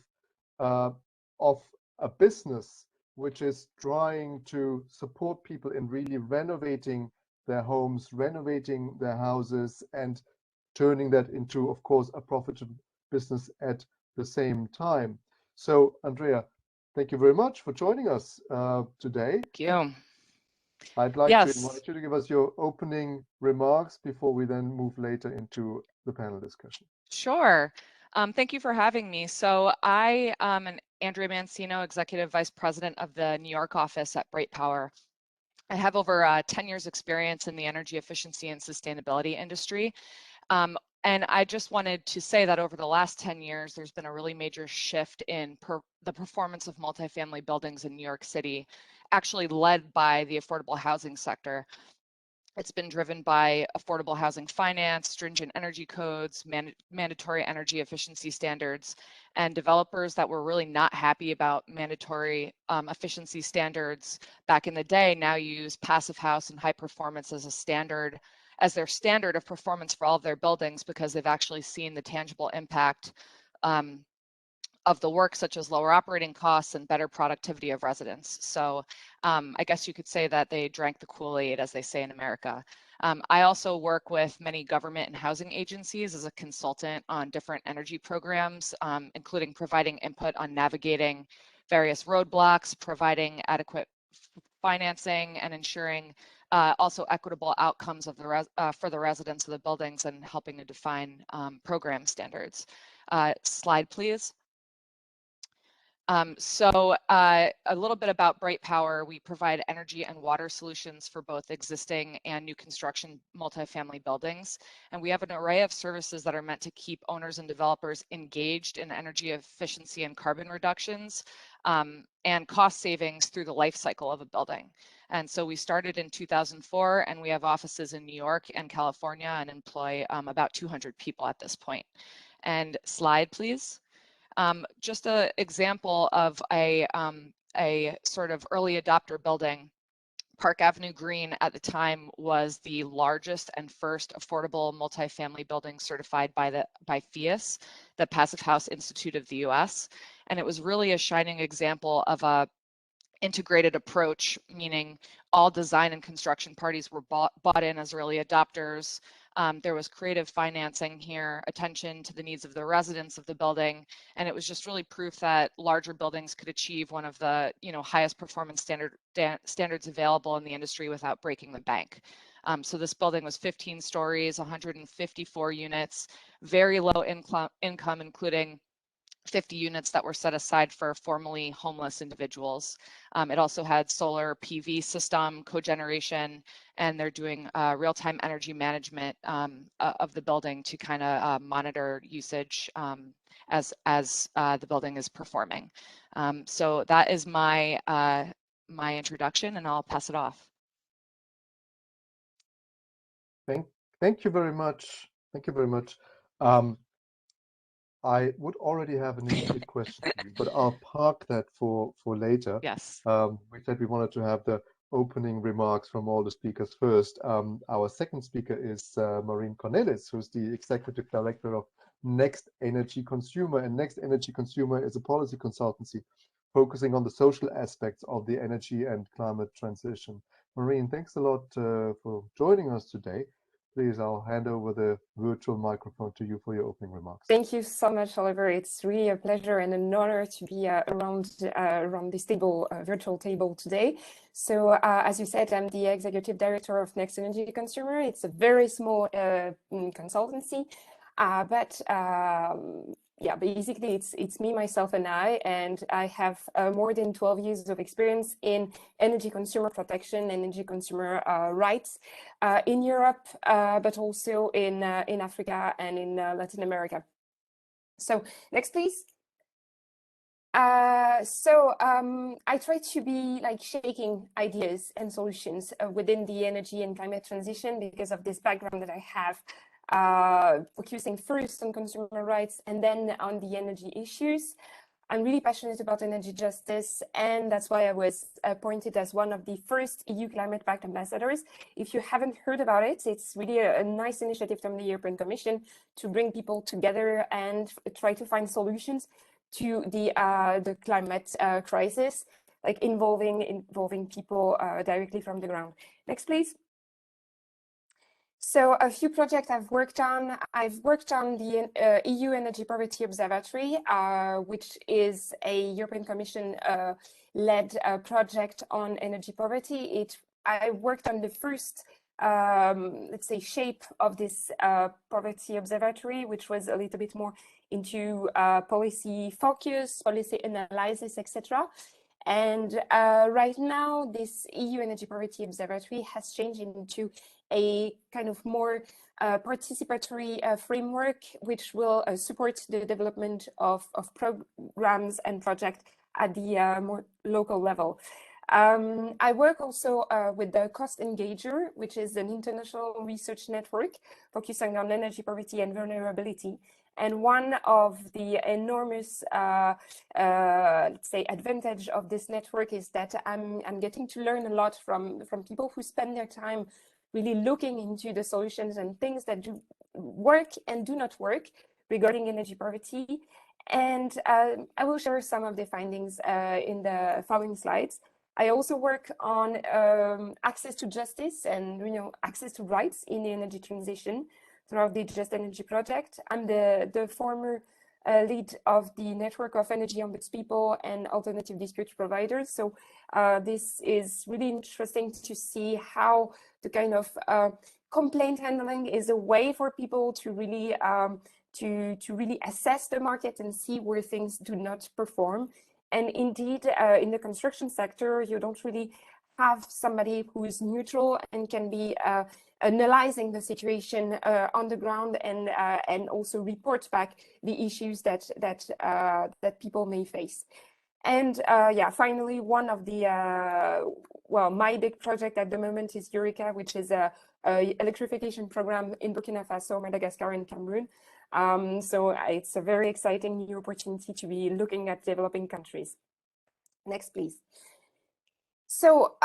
of a business which is trying to support people in really renovating their homes, renovating their houses, and turning that into, of course, a profitable business at the same time. So, Andrea, thank you very much for joining us today. Thank you. I'd like to invite you to give us your opening remarks before we then move later into the panel discussion. Sure. Thank you for having me. So I am Andrea Mancino, Executive Vice President of the New York office at Bright Power. I have over 10 years experience in the energy efficiency and sustainability industry. And I just wanted to say that over the last 10 years, there's been a really major shift in the performance of multifamily buildings in New York City, actually led by the affordable housing sector. It's been driven by affordable housing finance, stringent energy codes, mandatory energy efficiency standards, and developers that were really not happy about mandatory efficiency standards back in the day now use passive house and high performance as a standard, as their standard of performance for all of their buildings, because they've actually seen the tangible impact of the work, such as lower operating costs and better productivity of residents. So I guess you could say that they drank the Kool-Aid, as they say in America. I also work with many government and housing agencies as a consultant on different energy programs, including providing input on navigating various roadblocks, providing adequate financing, and ensuring also equitable outcomes of for the residents of the buildings, and helping to define program standards. Slide, please. A little bit about Bright Power. We provide energy and water solutions for both existing and new construction multifamily buildings. And we have an array of services that are meant to keep owners and developers engaged in energy efficiency and carbon reductions and cost savings through the life cycle of a building. And so we started in 2004, and we have offices in New York and California and employ about 200 people at this point. And slide, please. Just an example of a sort of early adopter building. Park Avenue Green at the time was the largest and first affordable multifamily building certified by FIAS, the Passive House Institute of the US. And it was really a shining example of a integrated approach, meaning all design and construction parties were bought in as early adopters. There was creative financing here, attention to the needs of the residents of the building, and it was just really proof that larger buildings could achieve one of the highest performance standards available in the industry without breaking the bank. So this building was 15 stories, 154 units, very low income, including 50 units that were set aside for formerly homeless individuals. It also had solar PV system, cogeneration, and they're doing real-time energy management of the building to kind of monitor usage as the building is performing. So that is my my introduction, and I'll pass it off. Thank you very much. Thank you very much. I would already have an immediate question for you, but I'll park that for later. Yes. We said we wanted to have the opening remarks from all the speakers first. Our second speaker is Maureen Cornelis, who's the Executive Director of Next Energy Consumer. And Next Energy Consumer is a policy consultancy focusing on the social aspects of the energy and climate transition. Maureen, thanks a lot for joining us today. Please, I'll hand over the virtual microphone to you for your opening remarks. Thank you so much, Oliver. It's really a pleasure and an honor to be around this table, virtual table today. So, as you said, I'm the Executive Director of Next Energy Consumer. It's a very small consultancy, but yeah, basically it's me, myself, and I have more than 12 years of experience in energy consumer protection, energy consumer rights in Europe, but also in Africa and in Latin America. So next, please. I try to be like shaking ideas and solutions within the energy and climate transition because of this background that I have. Focusing first on consumer rights and then on the energy issues. I'm really passionate about energy justice, and that's why I was appointed as one of the first EU Climate Pact ambassadors. If you haven't heard about it, it's really a nice initiative from the European Commission to bring people together and try to find solutions to the climate crisis, like involving people directly from the ground. Next, please. So a few projects I've worked on. I've worked on the EU Energy Poverty Observatory, which is a European Commission led project on energy poverty. I worked on the first, let's say, shape of this poverty observatory, which was a little bit more into policy focus, policy analysis, etc. And right now, this EU Energy Poverty Observatory has changed into a kind of more participatory framework, which will support the development of programs and projects at the more local level. I work also with the Cost Engager, which is an international research network focusing on energy poverty and vulnerability. And one of the enormous, let's say, advantage of this network is that I'm getting to learn a lot from people who spend their time really looking into the solutions and things that do work and do not work regarding energy poverty. And I will share some of the findings in the following slides. I also work on access to justice and access to rights in the energy transition throughout the Just Energy project. I'm the former lead of the network of energy ombudspeople and alternative dispute providers. So this is really interesting to see how the kind of complaint handling is a way for people to really really assess the market and see where things do not perform. And indeed, in the construction sector, you don't really have somebody who is neutral and can be analyzing the situation on the ground and also report back the issues that people may face. And yeah, finally, one of the well, my big project at the moment is Eureka, which is a electrification program in Burkina Faso, Madagascar, and Cameroon. So it's a very exciting new opportunity to be looking at developing countries. Next, please. So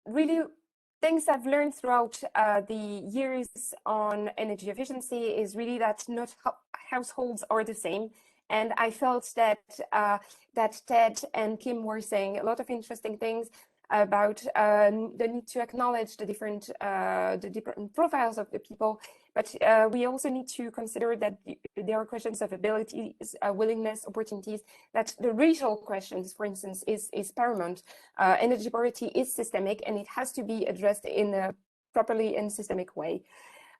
really, things I've learned throughout the years on energy efficiency is really that not households are the same. And I felt that that Ted and Kim were saying a lot of interesting things about the need to acknowledge the different profiles of the people, but we also need to consider that there are questions of abilities, willingness, opportunities, that the racial questions, for instance, is paramount. Energy poverty is systemic and it has to be addressed in a properly and systemic way.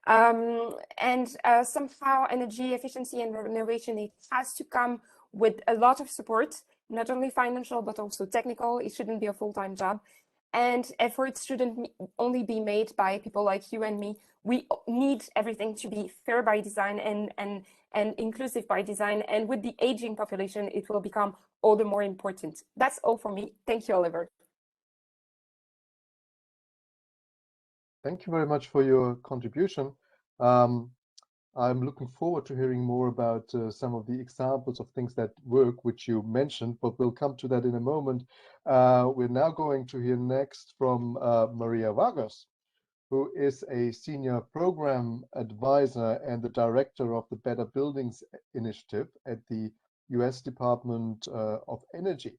And somehow energy efficiency and renovation, it has to come with a lot of support, not only financial, but also technical. It shouldn't be a full-time job. And efforts shouldn't only be made by people like you and me. We need everything to be fair by design and inclusive by design. And with the aging population, it will become all the more important. That's all for me. Thank you, Oliver. Thank you very much for your contribution. I'm looking forward to hearing more about some of the examples of things that work, which you mentioned, but we'll come to that in a moment. We're now going to hear next from Maria Vargas, who is a senior program advisor and the director of the Better Buildings Initiative at the US Department of Energy.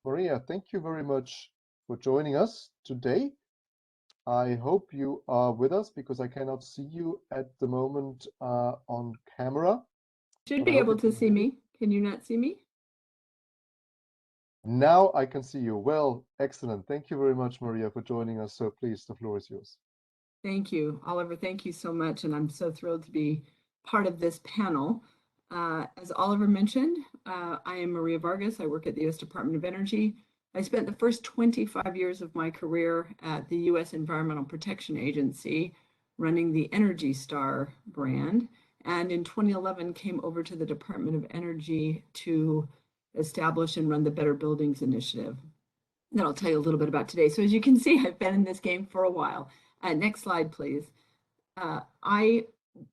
Maria, thank you very much for joining us today. I hope you are with us because I cannot see you at the moment on camera. Should be able to see me. Can you not see me? Now I can see you. Well, excellent. Thank you very much, Maria, for joining us. So please, the floor is yours. Thank you, Oliver. Thank you so much. And I'm so thrilled to be part of this panel. As Oliver mentioned, I am Maria Vargas. I work at the US Department of Energy. I spent the first 25 years of my career at the US Environmental Protection Agency, running the Energy Star brand. And in 2011, came over to the Department of Energy to establish and run the Better Buildings Initiative that I'll tell you a little bit about today. So as you can see, I've been in this game for a while. Next slide, please. I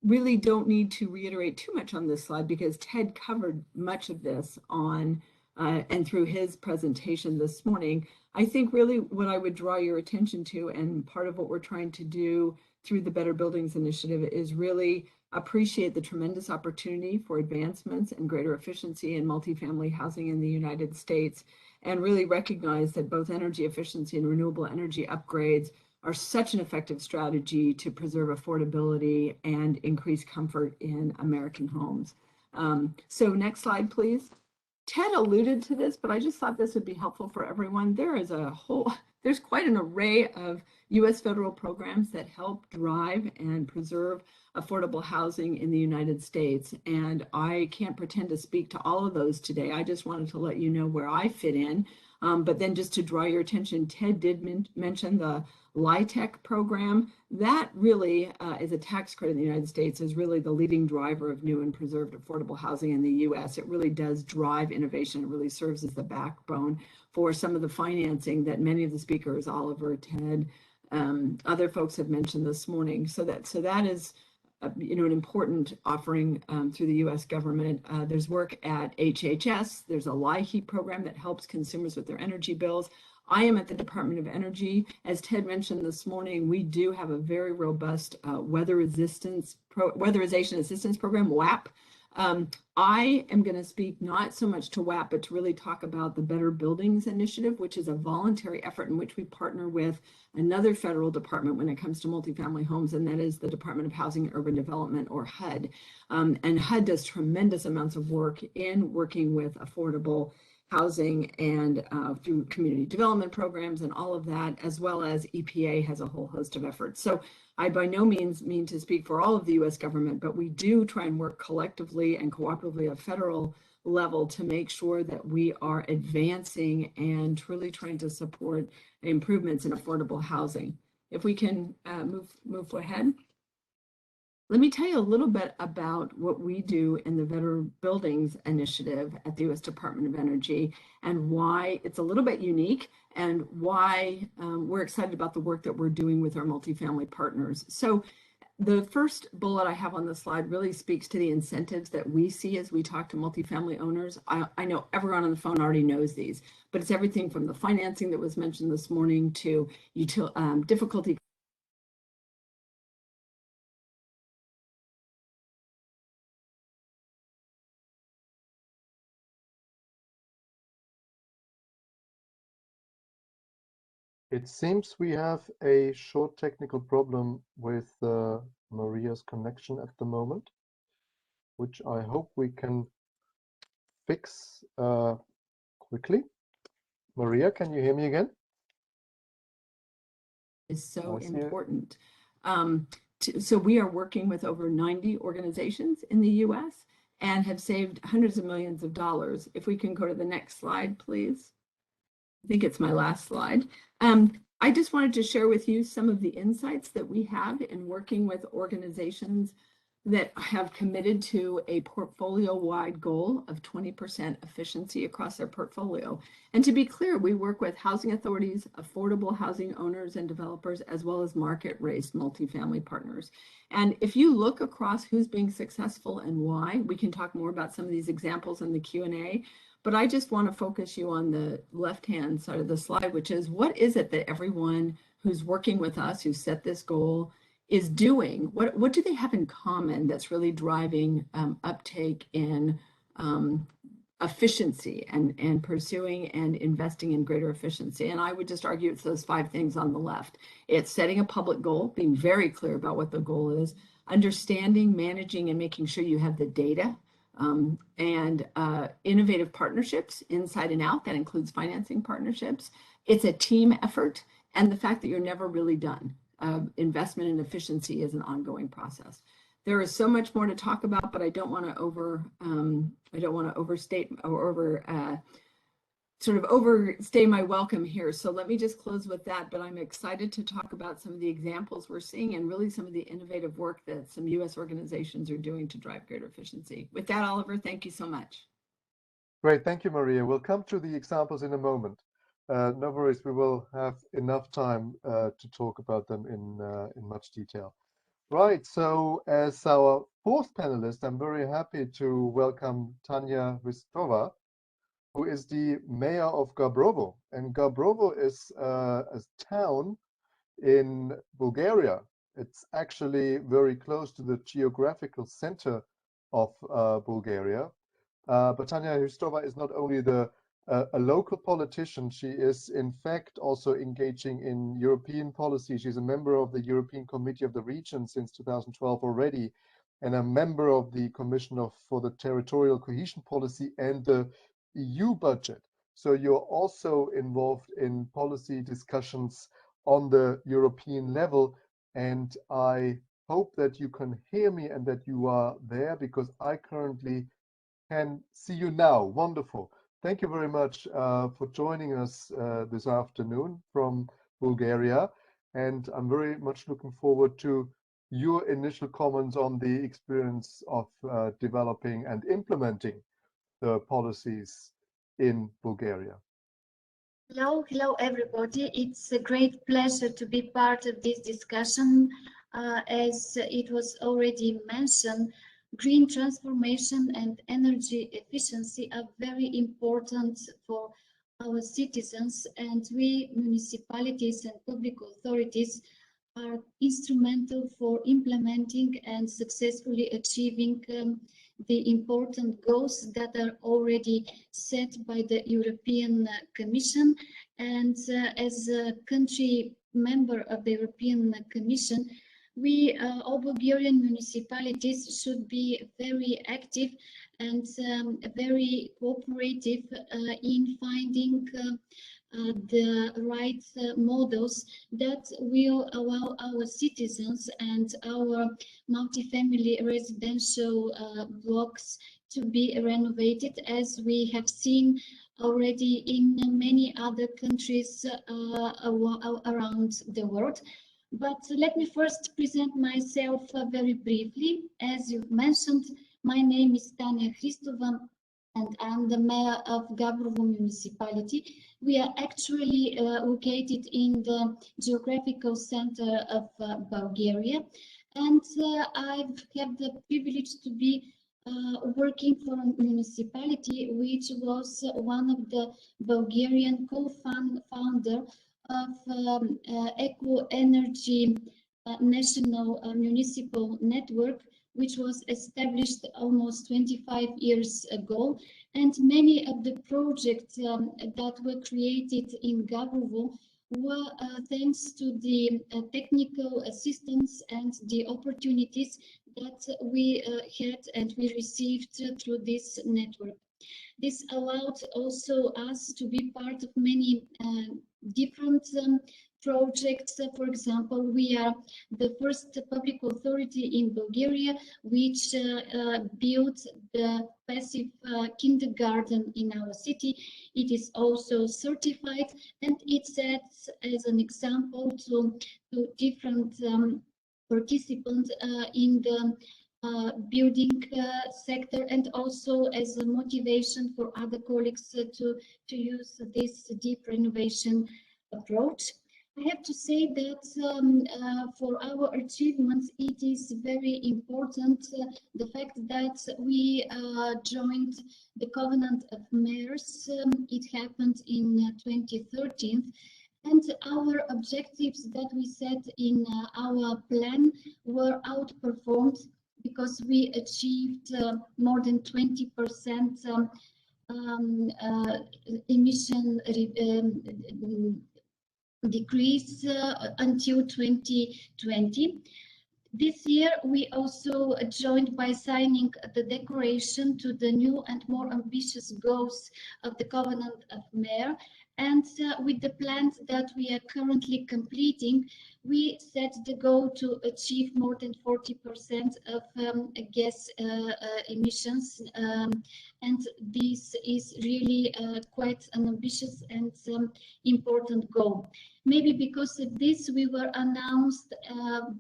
really don't need to reiterate too much on this slide because Ted covered much of this on and through his presentation this morning. I think really what I would draw your attention to, and part of what we're trying to do through the Better Buildings Initiative, is really appreciate the tremendous opportunity for advancements and greater efficiency in multifamily housing in the United States, and really recognize that both energy efficiency and renewable energy upgrades are such an effective strategy to preserve affordability and increase comfort in American homes. So next slide, please. Ted alluded to this, but I just thought this would be helpful for everyone. There's quite an array of US federal programs that help drive and preserve affordable housing in the United States. And I can't pretend to speak to all of those today. I just wanted to let you know where I fit in. But then just to draw your attention, Ted did mention the LIHTC program. That really is a tax credit in the United States, is really the leading driver of new and preserved affordable housing in the US. It really does drive innovation. It really serves as the backbone for some of the financing that many of the speakers, Oliver, Ted, other folks have mentioned this morning. So that is an important offering through the US government. There's work at HHS. There's a LIHEAP program that helps consumers with their energy bills. I am at the Department of Energy. As Ted mentioned this morning, we do have a very robust weatherization assistance program, WAP. I am going to speak not so much to WAP, but to really talk about the Better Buildings Initiative, which is a voluntary effort in which we partner with another federal department when it comes to multifamily homes, and that is the Department of Housing and Urban Development, or HUD. And HUD does tremendous amounts of work in working with affordable housing and through community development programs and all of that, as well as EPA has a whole host of efforts. So I by no means mean to speak for all of the US government, but we do try and work collectively and cooperatively at federal level to make sure that we are advancing and truly trying to support improvements in affordable housing. If we can move ahead. Let me tell you a little bit about what we do in the Better Buildings Initiative at the US Department of Energy and why it's a little bit unique and why we're excited about the work that we're doing with our multifamily partners. So the first bullet I have on the slide really speaks to the incentives that we see as we talk to multifamily owners. I know everyone on the phone already knows these, but it's everything from the financing that was mentioned this morning to difficulty It seems we have a short technical problem with Maria's connection at the moment, which I hope we can fix quickly. Maria, can you hear me again? Is so important. So we are working with over 90 organizations in the US and have saved hundreds of millions of dollars. If we can go to the next slide, please. I think it's my last slide. I just wanted to share with you some of the insights that we have in working with organizations that have committed to a portfolio-wide goal of 20% efficiency across their portfolio. And to be clear, we work with housing authorities, affordable housing owners and developers, as well as market-raised multifamily partners. And if you look across who's being successful and why, we can talk more about some of these examples in the Q&A, but I just want to focus you on the left-hand side of the slide, which is what is it that everyone who's working with us, who set this goal, is doing? What do they have in common that's really driving uptake in efficiency and pursuing and investing in greater efficiency? And I would just argue it's those 5 things on the left. It's setting a public goal, being very clear about what the goal is, understanding, managing, and making sure you have the data, and innovative partnerships inside and out. That includes financing partnerships. It's a team effort, and the fact that you're never really done. Investment in efficiency is an ongoing process. There is so much more to talk about, but I don't want to overstate or overstay my welcome here. So let me just close with that. But I'm excited to talk about some of the examples we're seeing and really some of the innovative work that some U.S. organizations are doing to drive greater efficiency. With that, Oliver, thank you so much. Great, thank you, Maria. We'll come to the examples in a moment. No worries, we will have enough time to talk about them in much detail. Right, so as our 4th panelist, I'm very happy to welcome Tanya Hristova, who is the mayor of Gabrovo. And Gabrovo is a town in Bulgaria. It's actually very close to the geographical center of Bulgaria. But Tanya Hristova is not only a local politician, she is in fact also engaging in European policy. She's a member of the European Committee of the Region since 2012 already, and a member of the Commission for the Territorial Cohesion Policy and the EU budget. So you're also involved in policy discussions on the European level, and I hope that you can hear me and that you are there, because I currently can see you now. Wonderful. Thank you very much for joining us this afternoon from Bulgaria, and I'm very much looking forward to your initial comments on the experience of developing and implementing the policies in Bulgaria. Hello everybody. It's a great pleasure to be part of this discussion. As it was already mentioned, green transformation and energy efficiency are very important for our citizens, and we municipalities and public authorities are instrumental for implementing and successfully achieving the important goals that are already set by the European Commission. And as a country member of the European Commission, we, all Bulgarian municipalities, should be very active and very cooperative in finding the right models that will allow our citizens and our multifamily residential blocks to be renovated, as we have seen already in many other countries around the world. But let me first present myself very briefly. As you mentioned, my name is Tanya Hristova, and I'm the mayor of Gabrovo municipality. We are actually located in the geographical center of Bulgaria, and I've had the privilege to be working for a municipality which was one of the Bulgarian co-founder of Eco Energy National Municipal Network, which was established almost 25 years ago. And many of the projects that were created in Gabrovo were thanks to the technical assistance and the opportunities that we had and we received through this network. This allowed also us to be part of many different projects. For example, we are the first public authority in Bulgaria which built the passive kindergarten in our city. It is also certified, and it sets as an example to different participants in the building sector, and also as a motivation for other colleagues to use this deep renovation approach. I have to say that for our achievements, it is very important the fact that we joined the Covenant of Mayors. It happened in 2013. And our objectives that we set in our plan were outperformed because we achieved more than 20% emission decrease until 2020. This year, we also joined by signing the declaration to the new and more ambitious goals of the Covenant of Mayors. And with the plans that we are currently completing, we set the goal to achieve more than 40% of gas emissions. And this is really quite an ambitious and important goal. Maybe because of this, we were announced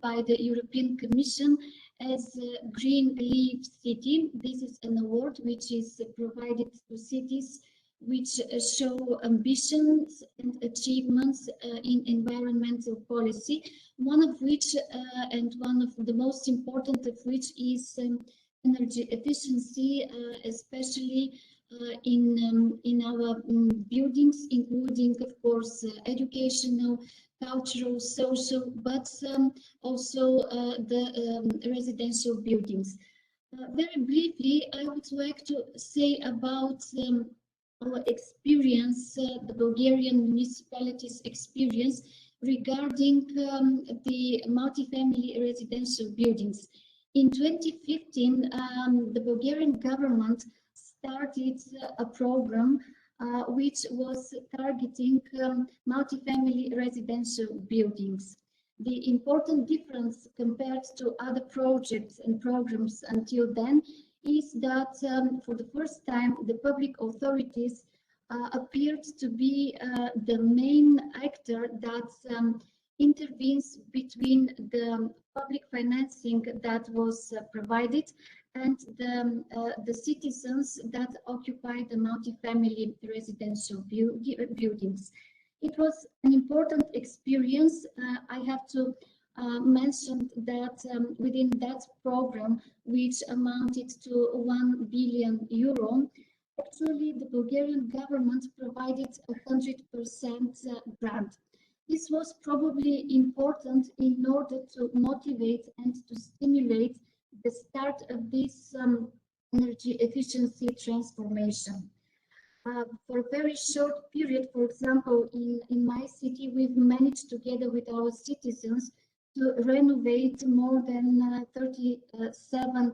by the European Commission as a Green Leaf City. This is an award which is provided to cities which show ambitions and achievements in environmental policy, one of which and one of the most important of which is energy efficiency, especially in our buildings, including, of course, educational, cultural, social, but also the residential buildings. Very briefly, I would like to say about our experience, the Bulgarian municipalities' experience regarding the multifamily residential buildings. In 2015, the Bulgarian government started a program which was targeting multifamily residential buildings. The important difference compared to other projects and programs until then is that for the first time the public authorities appeared to be the main actor that intervenes between the public financing that was provided and the citizens that occupy the multifamily residential buildings. It was an important experience. I have to mention that within that program, which amounted to 1 billion euro, actually the Bulgarian government provided 100% grant. This was probably important in order to motivate and to stimulate the start of this energy efficiency transformation. For a very short period, for example, in my city, we've managed together with our citizens to renovate more than 37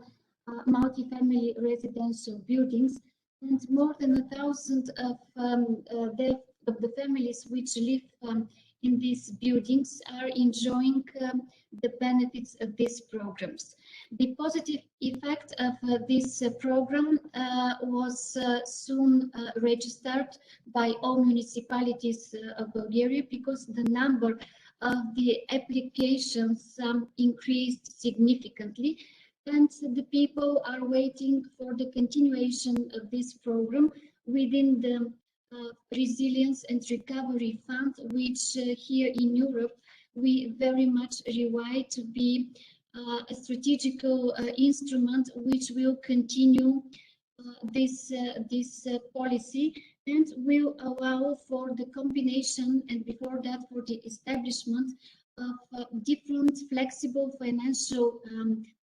multifamily residential buildings, and more than 1,000 of the families which live in these buildings are enjoying the benefits of these programs. The positive effect of this program was soon registered by all municipalities of Bulgaria, because the number of the applications increased significantly, and the people are waiting for the continuation of this program within the Resilience and Recovery Fund, which here in Europe we very much rely to be a strategical instrument which will continue this policy and will allow for the combination, and before that for the establishment of different flexible financial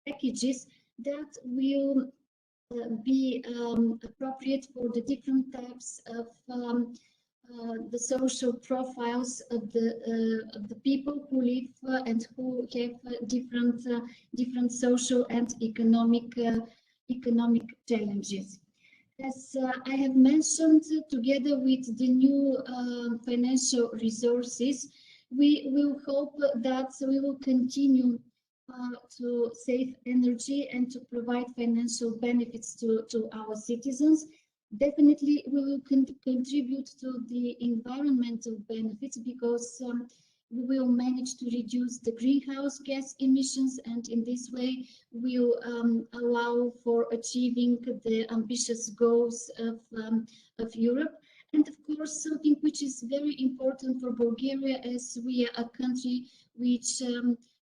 packages that will be appropriate for the different types of the social profiles of the people who live and who have different social and economic challenges. As I have mentioned, together with the new financial resources, we will hope that we will continue to save energy and to provide financial benefits to our citizens. Definitely, we will contribute to the environmental benefits, because we will manage to reduce the greenhouse gas emissions, and in this way will allow for achieving the ambitious goals of Europe. And of course, something which is very important for Bulgaria, as we are a country which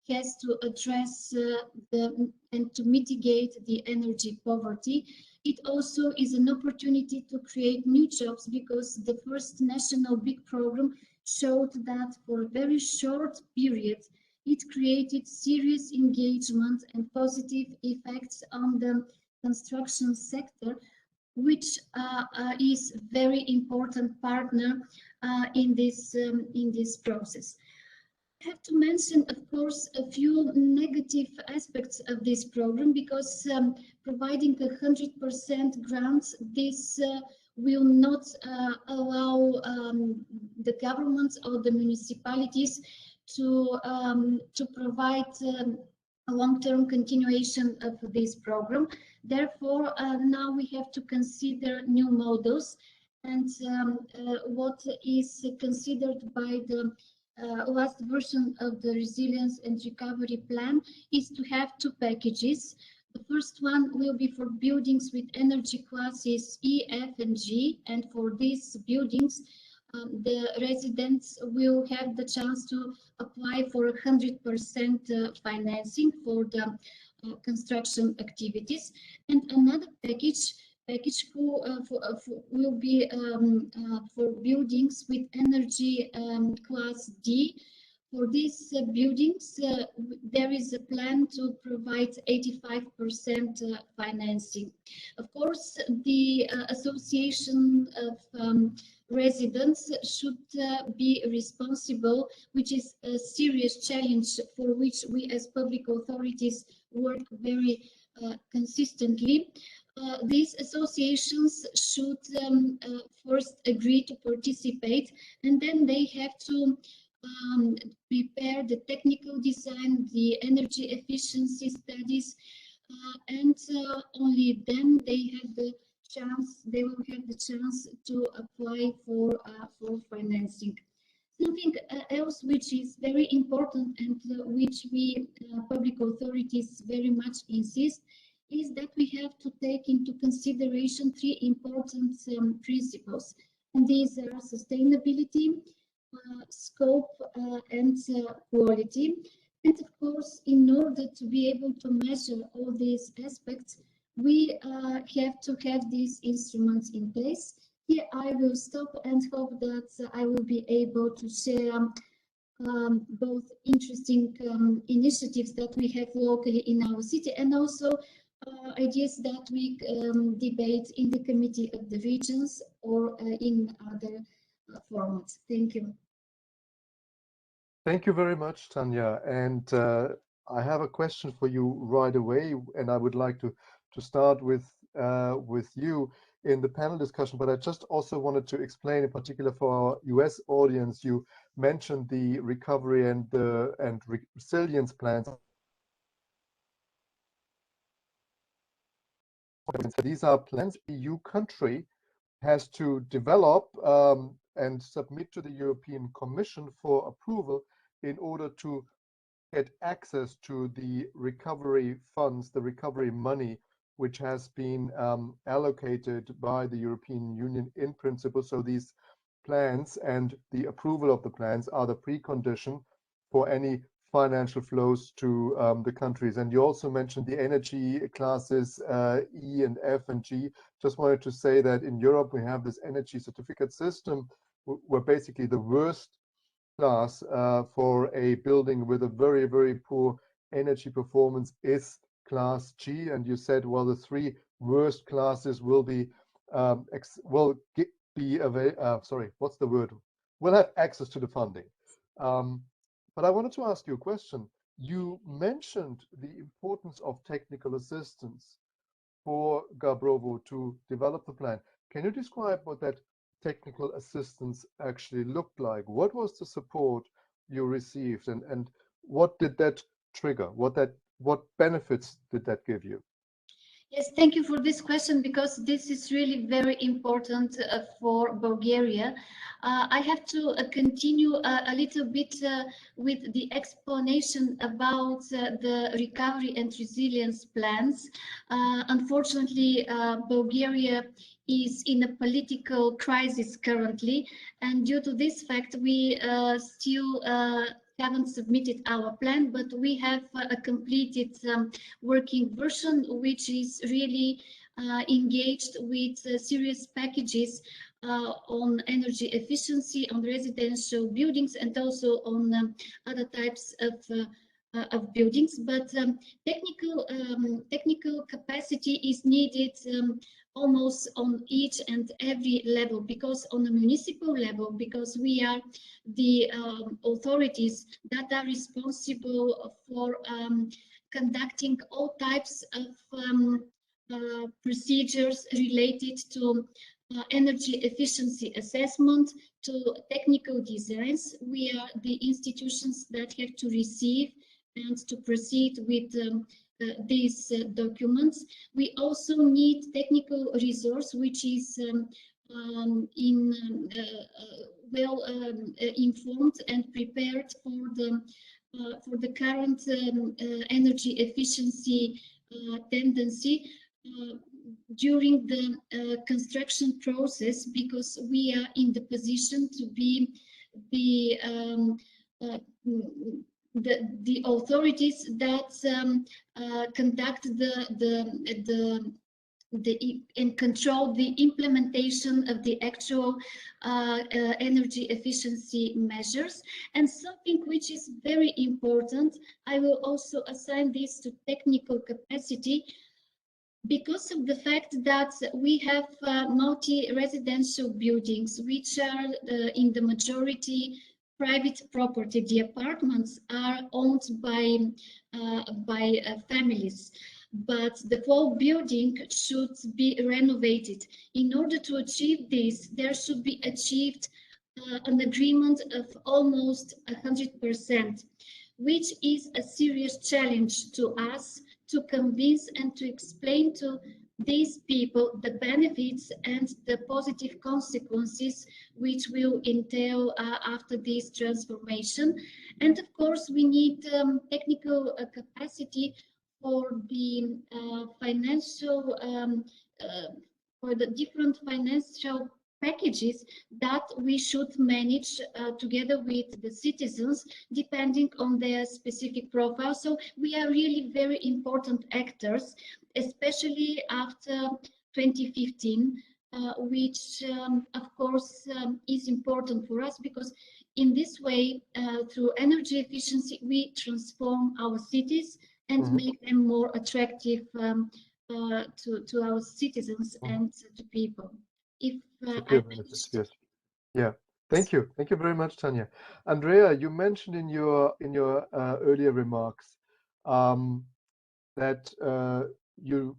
has to address and to mitigate the energy poverty. It also is an opportunity to create new jobs, because the first national big program showed that for a very short period, it created serious engagement and positive effects on the construction sector, which is very important partner in this process. I have to mention, of course, a few negative aspects of this program, because providing 100% grants, this will not allow the governments or the municipalities to provide a long-term continuation of this program. Therefore, now we have to consider new models, and what is considered by the last version of the Resilience and Recovery Plan is to have two packages. The first one will be for buildings with energy classes E, F, and G, and for these buildings, the residents will have the chance to apply for 100% financing for the construction activities. And another package will be for buildings with energy class D. For these buildings, there is a plan to provide 85% financing. Of course, the association of residents should be responsible, which is a serious challenge for which we as public authorities work very consistently. These associations should first agree to participate, and then they have to prepare the technical design, the energy efficiency studies, and only then they will have the chance to apply for financing. Something else which is very important, and which we public authorities very much insist, is that we have to take into consideration three important principles, and these are sustainability, scope, and quality. And of course, in order to be able to measure all these aspects, we have to have these instruments in place. Here I will stop and hope that I will be able to share both interesting initiatives that we have locally in our city, and also ideas that we debate in the Committee of the Regions or in other formats. Thank you. Thank you very much, Tanya. And I have a question for you right away, and I would like to start with you in the panel discussion. But I just also wanted to explain, in particular for our US audience, you mentioned the recovery and resilience plans. These are plans the EU country has to develop and submit to the European Commission for approval in order to get access to the recovery funds, the recovery money, which has been allocated by the European Union in principle. So these plans and the approval of the plans are the precondition for any financial flows to the countries. And you also mentioned the energy classes E and F and G. Just wanted to say that in Europe, we have this energy certificate system where basically the worst class for a building with a very, very poor energy performance is class G. And you said, well, the three worst classes will be will have access to the funding. But I wanted to ask you a question. You mentioned the importance of technical assistance for Gabrovo to develop the plan. Can you describe what that technical assistance actually looked like? What was the support you received, and what did that trigger? What benefits did that give you? Yes, thank you for this question, because this is really very important for Bulgaria. I have to continue a little bit with the explanation about the recovery and resilience plans. Unfortunately, Bulgaria is in a political crisis currently, and due to this fact, we still haven't submitted our plan, but we have a completed working version, which is really engaged with serious packages on energy efficiency, on residential buildings, and also on other types of buildings. But technical capacity is needed almost on each and every level, because on a municipal level, because we are the authorities that are responsible for conducting all types of procedures related to energy efficiency assessment, to technical designs. We are the institutions that have to receive and to proceed with these documents. We also need technical resource, which is well informed and prepared for the current energy efficiency tendency during the construction process, because we are in the position to be the authorities that conduct and control the implementation of the actual energy efficiency measures. And something which is very important, I will also assign this to technical capacity, because of the fact that we have multi-residential buildings, which are in the majority private property. The apartments are owned by families, but the whole building should be renovated. In order to achieve this, there should be achieved an agreement of almost 100%, which is a serious challenge to us to convince and to explain to these people the benefits and the positive consequences which will entail after this transformation. And of course, we need technical capacity for the financial, for the different financial packages that we should manage together with the citizens, depending on their specific profile. So we are really very important actors, especially after 2015, which of course is important for us, because in this way, through energy efficiency, we transform our cities and make them more attractive to our citizens and to people. If yes. Yeah, thank you very much, Tanya. Andrea, you mentioned in your earlier remarks that you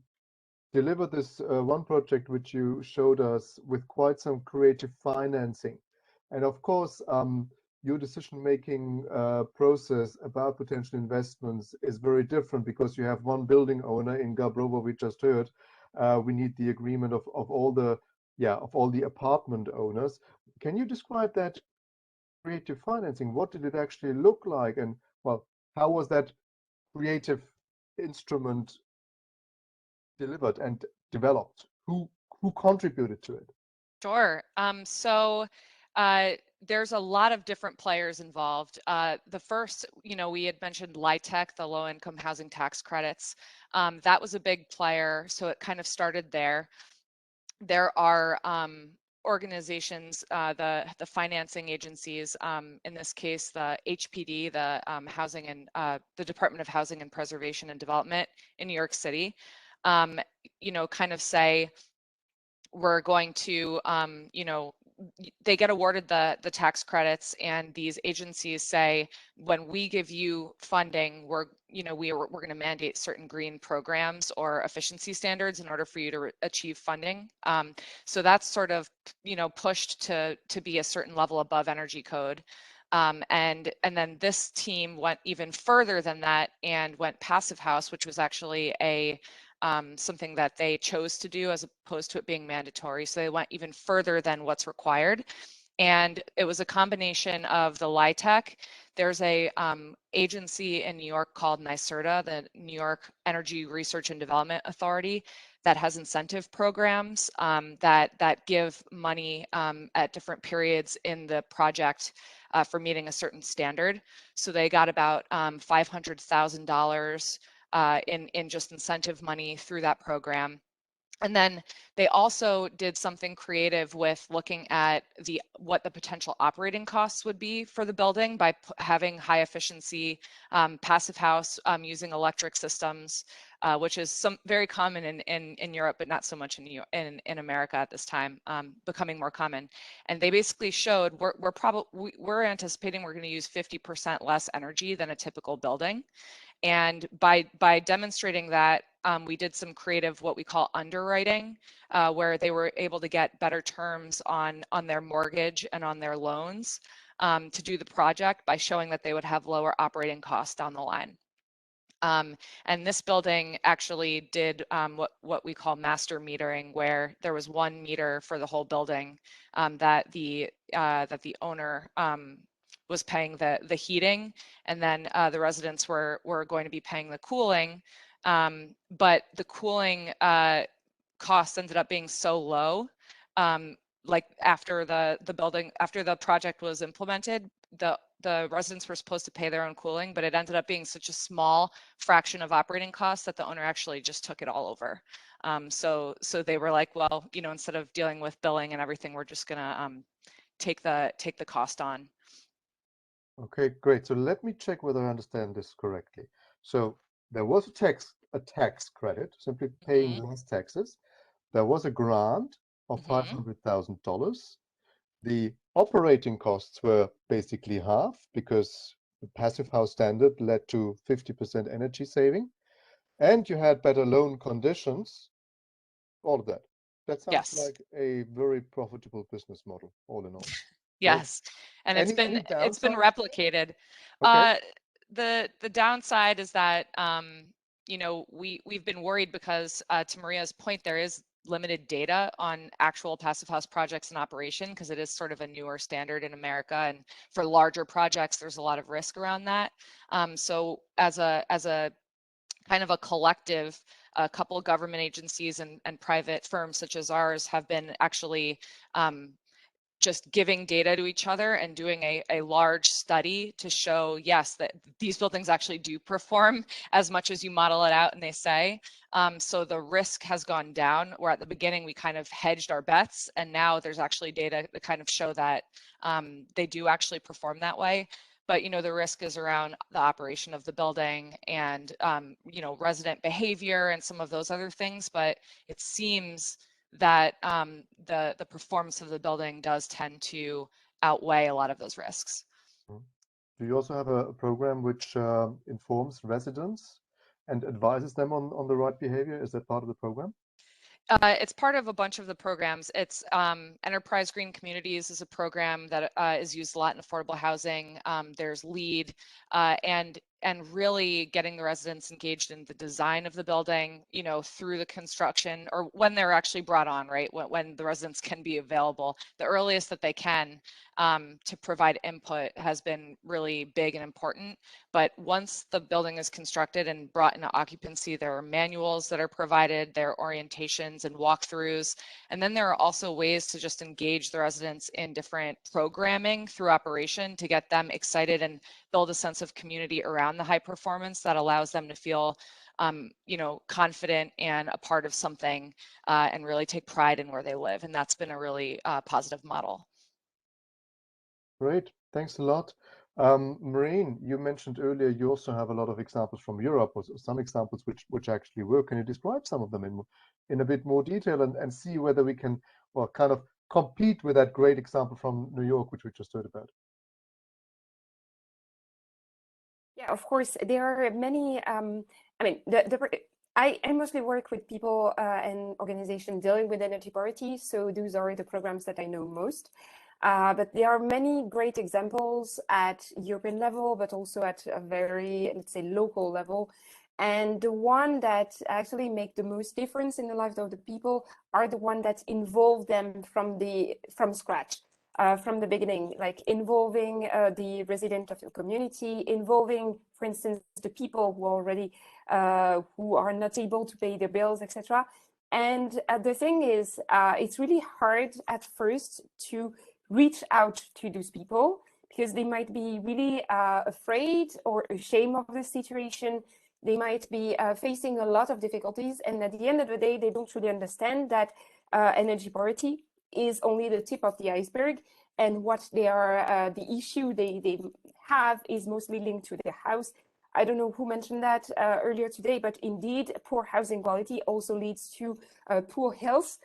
delivered this one project which you showed us with quite some creative financing, and of course your decision-making process about potential investments is very different, because you have one building owner in Gabrovo, we just heard. We need the agreement of all the apartment owners. Can you describe that creative financing? What did it actually look like, and well, how was that creative instrument delivered and developed? Who contributed to it? Sure. There's a lot of different players involved. The first, we had mentioned LIHTC, the low income housing tax credits. That was a big player, so it kind of started there. There are organizations, the financing agencies, in this case, the HPD, the Housing and the Department of Housing and Preservation and Development in New York City, kind of say, we're going to, they get awarded the tax credits, and these agencies say, when we give you funding, we're going to mandate certain green programs or efficiency standards in order for you to achieve funding. So that's sort of pushed to be a certain level above energy code. And then this team went even further than that and went passive house, which was actually a something that they chose to do as opposed to it being mandatory. So they went even further than what's required. And it was a combination of the LIHTC. There's a agency in New York called NYSERDA, the New York Energy Research and Development Authority, that has incentive programs that give money at different periods in the project for meeting a certain standard. So they got about $500,000 in just incentive money through that program. And then they also did something creative with looking at what the potential operating costs would be for the building by having high efficiency passive house using electric systems, which is very common in Europe, but not so much in America at this time, becoming more common. And they basically showed we're anticipating we're going to use 50% less energy than a typical building. And by demonstrating that, we did some creative, what we call underwriting, where they were able to get better terms on their mortgage and on their loans to do the project by showing that they would have lower operating costs down the line. And this building actually did what we call master metering, where there was one meter for the whole building that the owner was paying the heating, and then the residents were going to be paying the cooling. But the cooling costs ended up being so low, like after the project was implemented, the residents were supposed to pay their own cooling, but it ended up being such a small fraction of operating costs that the owner actually just took it all over. So they were like, well, instead of dealing with billing and everything, we're just gonna take the cost on. Okay, great. So let me check whether I understand this correctly. So there was a tax credit, simply paying less taxes. There was a grant of $500,000. The operating costs were basically half because the passive house standard led to 50% energy saving, and you had better loan conditions, all of that. That sounds like a very profitable business model, all in all. Yes, and it's been replicated. Okay. The downside is that we've been worried because to Maria's point, there is limited data on actual passive house projects in operation because it is sort of a newer standard in America, and for larger projects, there's a lot of risk around that. So as a kind of a collective, a couple of government agencies and private firms such as ours have been actually just giving data to each other and doing a large study to show, yes, that these buildings actually do perform as much as you model it out and they say. So the risk has gone down, where at the beginning we kind of hedged our bets, and now there's actually data that kind of show that they do actually perform that way. But the risk is around the operation of the building and resident behavior and some of those other things. But it seems that the performance of the building does tend to outweigh a lot of those risks. Do you also have a program which informs residents and advises them on the right behavior? Is that part of the program? It's part of a bunch of the programs. It's Enterprise Green Communities is a program that is used a lot in affordable housing. There's LEAD and really getting the residents engaged in the design of the building, through the construction or when they're actually brought on, right? When the residents can be available, the earliest that they can to provide input has been really big and important. But once the building is constructed and brought into occupancy, there are manuals that are provided, there are orientations and walkthroughs. And then there are also ways to just engage the residents in different programming through operation to get them excited and build a sense of community around the high performance that allows them to feel confident and a part of something and really take pride in where they live. And that's been a really positive model. Great, thanks a lot. Maureen, you mentioned earlier you also have a lot of examples from Europe, or some examples which actually work. Can you describe some of them in a bit more detail and see whether we can, well, kind of compete with that great example from New York, which we just heard about? Yeah, of course, there are many. I mostly work with people and organizations dealing with energy poverty, so those are the programs that I know most. But there are many great examples at European level, but also at a very, let's say, local level. And the one that actually make the most difference in the lives of the people are the one that involve them from scratch, from the beginning, like involving the resident of your community, involving, for instance, the people who already who are not able to pay their bills, etc. And the thing is, it's really hard at first to reach out to those people because they might be really afraid or ashamed of the situation. They might be facing a lot of difficulties, and at the end of the day, they don't really understand that energy poverty is only the tip of the iceberg, and what they are, the issue they have is mostly linked to their house. I don't know who mentioned that earlier today, but indeed, poor housing quality also leads to poor health.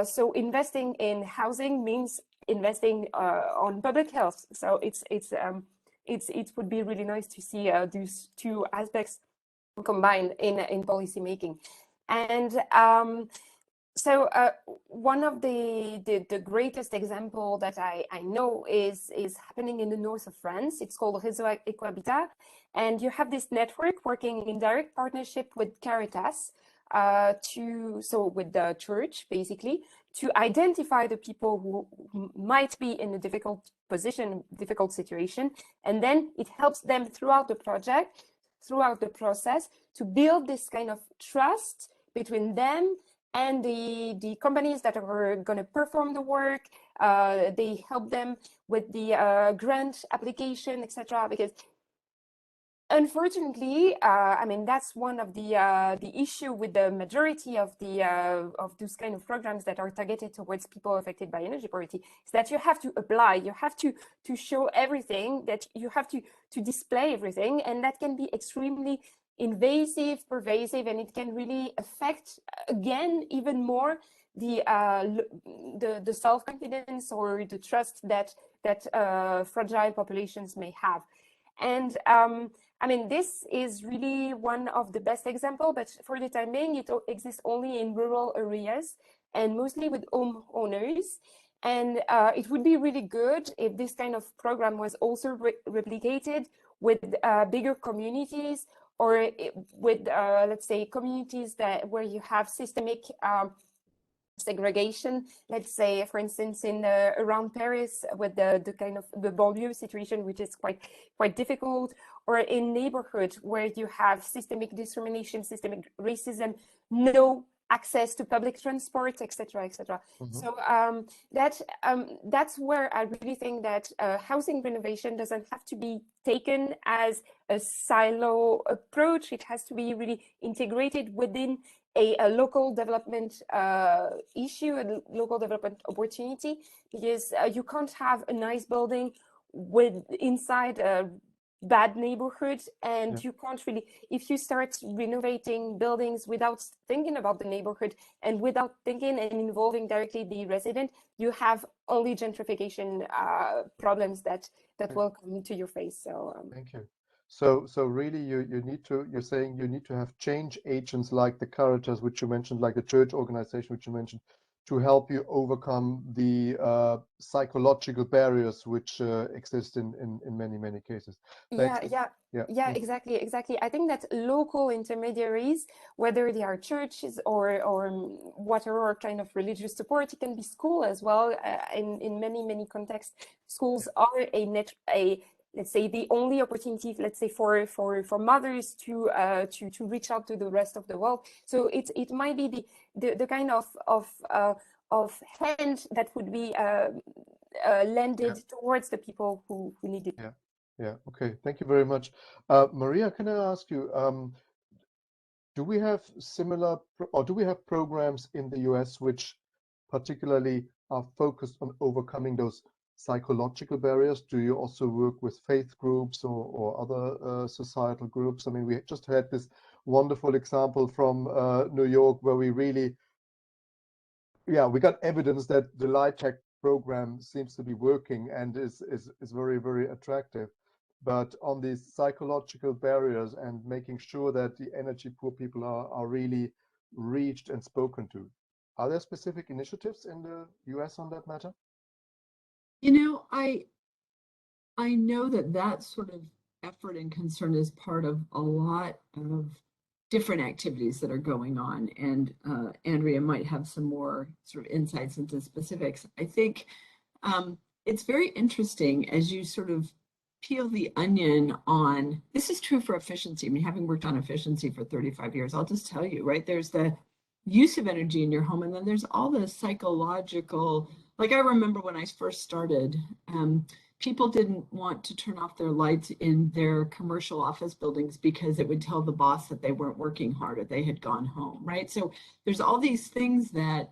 So investing in housing means investing on public health. So it would be really nice to see these two aspects combined in policy making. And so one of the greatest example that I know is happening in the north of France. It's called Réseau Ecohabitat, and you have this network working in direct partnership with Caritas, with the church basically, to identify the people who might be in a difficult position, difficult situation, and then it helps them throughout the project, throughout the process, to build this kind of trust between them and the companies that are going to perform the work. They help them with the grant application, etc. Because unfortunately, I mean, that's one of the issue with the majority of those kind of programs that are targeted towards people affected by energy poverty, is that you have to apply, you have to show everything, that you have to display everything, and that can be extremely invasive, pervasive, and it can really affect again even more the self-confidence or the trust that fragile populations may have. And I mean, this is really one of the best examples, but for the time being, it exists only in rural areas and mostly with homeowners. And it would be really good if this kind of program was also replicated with bigger communities, or with, let's say, communities where you have systemic segregation. Let's say, for instance, in around Paris, with the kind of the banlieue situation, which is quite difficult, or in neighborhoods where you have systemic discrimination, systemic racism, no access to public transport, etc., etc. Mhm. So that's where I really think that housing renovation doesn't have to be taken as a silo approach. It has to be really integrated within a local development issue, a local development opportunity, because you can't have a nice building inside a bad neighborhood, and you can't really, if you start renovating buildings without thinking about the neighborhood and without thinking and involving directly the resident, you have only gentrification problems that will come to your face. So Thank you. So really you're saying you need to have change agents like the Caritas, which you mentioned, like the church organization, which you mentioned, to help you overcome the psychological barriers which exist in many cases. Thanks. Yeah, exactly. I think that local intermediaries, whether they are churches or whatever kind of religious support, it can be school as well. In many contexts, schools are let's say the only opportunity, let's say, for mothers to reach out to the rest of the world. So it might be the kind of hand that would be lended towards the people who need it. Yeah. Okay. Thank you very much. Maria, can I ask you, do we have do we have programs in the US which particularly are focused on overcoming those psychological barriers? Do you also work with faith groups or other societal groups? I mean, we just had this wonderful example from New York where we really, we got evidence that the LIHTC program seems to be working and is very attractive. But on these psychological barriers and making sure that the energy poor people are really reached and spoken to, are there specific initiatives in the US on that matter? You know, I know that sort of effort and concern is part of a lot of different activities that are going on. And Andrea might have some more sort of insights into specifics. I think it's very interesting as you sort of peel the onion on, this is true for efficiency. I mean, having worked on efficiency for 35 years, I'll just tell you, right? There's the use of energy in your home, and then there's all the psychological, like I remember when I first started, people didn't want to turn off their lights in their commercial office buildings because it would tell the boss that they weren't working hard or they had gone home, right? So there's all these things that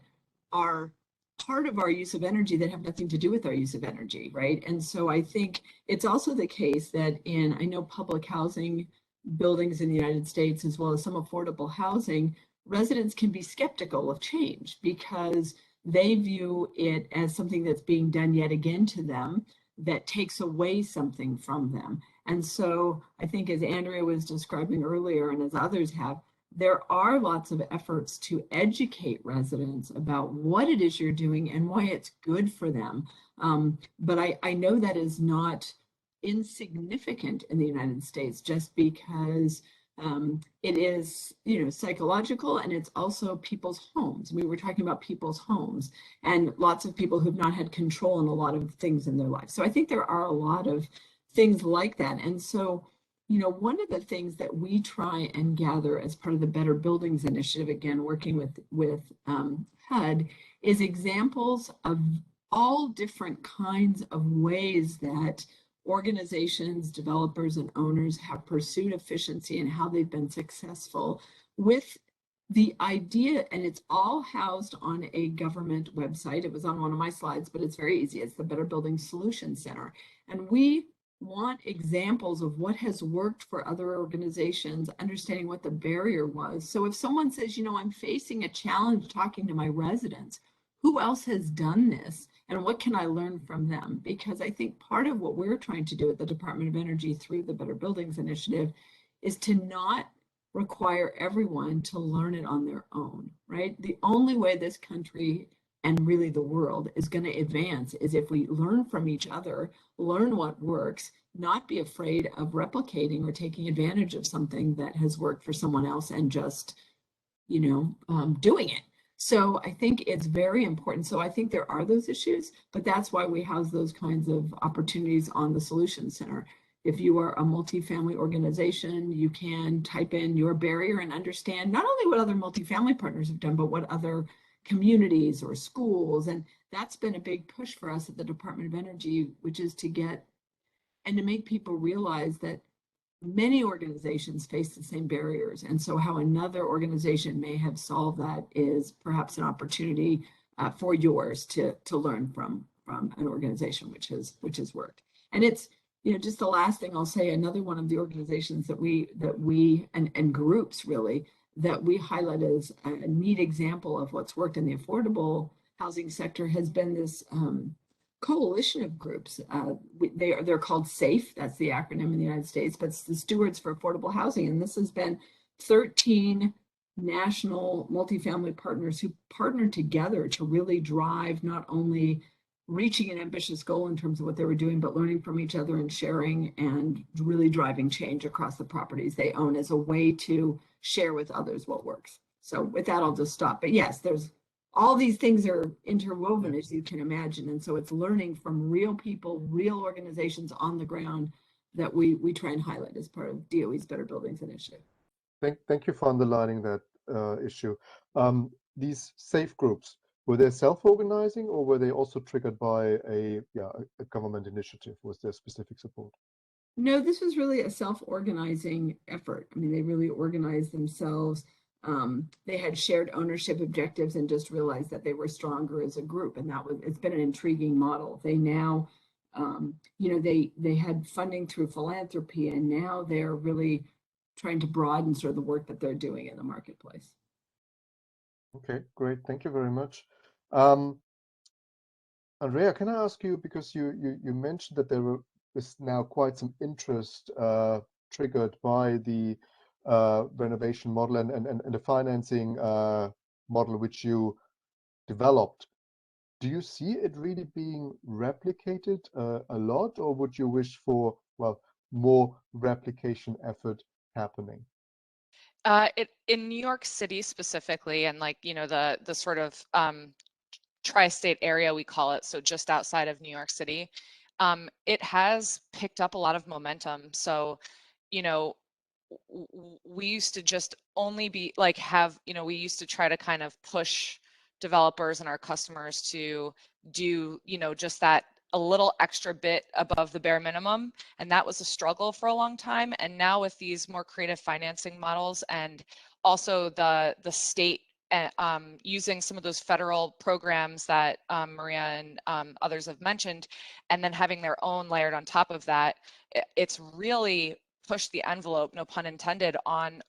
are part of our use of energy that have nothing to do with our use of energy, right? And so I think it's also the case that I know public housing buildings in the United States, as well as some affordable housing, residents can be skeptical of change because they view it as something that's being done yet again to them that takes away something from them. And so I think, as Andrea was describing earlier, and as others have, there are lots of efforts to educate residents about what it is you're doing and why it's good for them. But I know that is not insignificant in the United States, just because it is, psychological, and it's also people's homes. We were talking about people's homes and lots of people who've not had control in a lot of things in their life. So I think there are a lot of things like that. And so, one of the things that we try and gather as part of the Better Buildings Initiative, again, working with HUD, is examples of all different kinds of ways that organizations, developers, and owners have pursued efficiency and how they've been successful with the idea, and it's all housed on a government website. It was on one of my slides, but it's very easy. It's the Better Building Solutions Center. And we want examples of what has worked for other organizations, understanding what the barrier was. So if someone says, I'm facing a challenge talking to my residents, who else has done this? And what can I learn from them? Because I think part of what we're trying to do at the Department of Energy through the Better Buildings Initiative is to not require everyone to learn it on their own, right? The only way this country and really the world is going to advance is if we learn from each other, learn what works, not be afraid of replicating or taking advantage of something that has worked for someone else and just, doing it. So I think it's very important. So I think there are those issues, but that's why we house those kinds of opportunities on the Solutions Center. If you are a multifamily organization, you can type in your barrier and understand not only what other multifamily partners have done, but what other communities or schools. And that's been a big push for us at the Department of Energy, which is to get and to make people realize that many organizations face the same barriers. And so how another organization may have solved that is perhaps an opportunity for yours to learn from an organization which has worked. And it's, just the last thing I'll say, another one of the organizations that we and groups really that we highlight as a neat example of what's worked in the affordable housing sector has been this coalition of groups. They're called SAFE, that's the acronym in the United States, but it's the Stewards for Affordable Housing. And this has been 13 national multifamily partners who partnered together to really drive not only reaching an ambitious goal in terms of what they were doing, but learning from each other and sharing and really driving change across the properties they own as a way to share with others what works. So with that, I'll just stop. But yes, there's all these things are interwoven, as you can imagine. And so it's learning from real people, real organizations on the ground that we try and highlight as part of DOE's Better Buildings Initiative. Thank you for underlining that issue. These SAFE groups, were they self-organizing or were they also triggered by a government initiative? Was there specific support? No, this was really a self-organizing effort. I mean, they really organized themselves. They had shared ownership objectives and just realized that they were stronger as a group. And it's been an intriguing model. They now, they had funding through philanthropy, and now they're really trying to broaden sort of the work that they're doing in the marketplace. Okay, great. Thank you very much. Andrea, can I ask you, because you mentioned that there is now quite some interest triggered by the renovation model and the financing model which you developed. Do you see it really being replicated a lot, or would you wish for more replication effort happening? In New York City specifically, and like, you know, the sort of tri-state area, we call it, so just outside of New York City, it has picked up a lot of momentum. So, you know, we used to just only be like we used to try to kind of push developers and our customers to do, you know, just that a little extra bit above the bare minimum. And that was a struggle for a long time. And now with these more creative financing models and also the state using some of those federal programs that Maria and others have mentioned, and then having their own layered on top of that, it's really pushed the envelope, no pun intended, on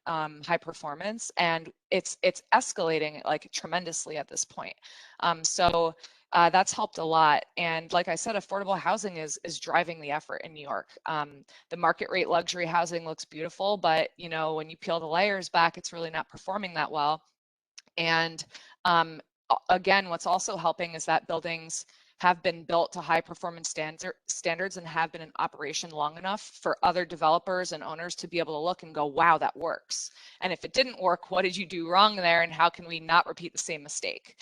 high performance, and it's escalating like tremendously at this point. So that's helped a lot. And like I said, affordable housing is driving the effort in New York. The market rate luxury housing looks beautiful, but you know, when you peel the layers back, it's really not performing that well. And again, what's also helping is that buildings have been built to high performance standards and have been in operation long enough for other developers and owners to be able to look and go, wow, that works. And if it didn't work, what did you do wrong there? And how can we not repeat the same mistake?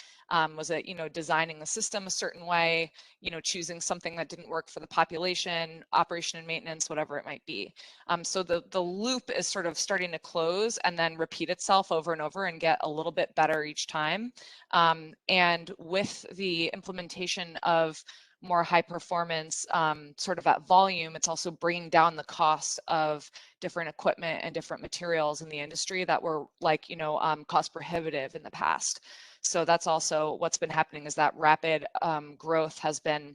Was it, you know, designing the system a certain way, you know, choosing something that didn't work for the population, operation and maintenance, whatever it might be. So the loop is sort of starting to close and then repeat itself over and over and get a little bit better each time. And with the implementation of more high performance sort of at volume, it's also bringing down the cost of different equipment and different materials in the industry that were like, you know, cost prohibitive in the past. So that's also what's been happening, is that rapid growth has been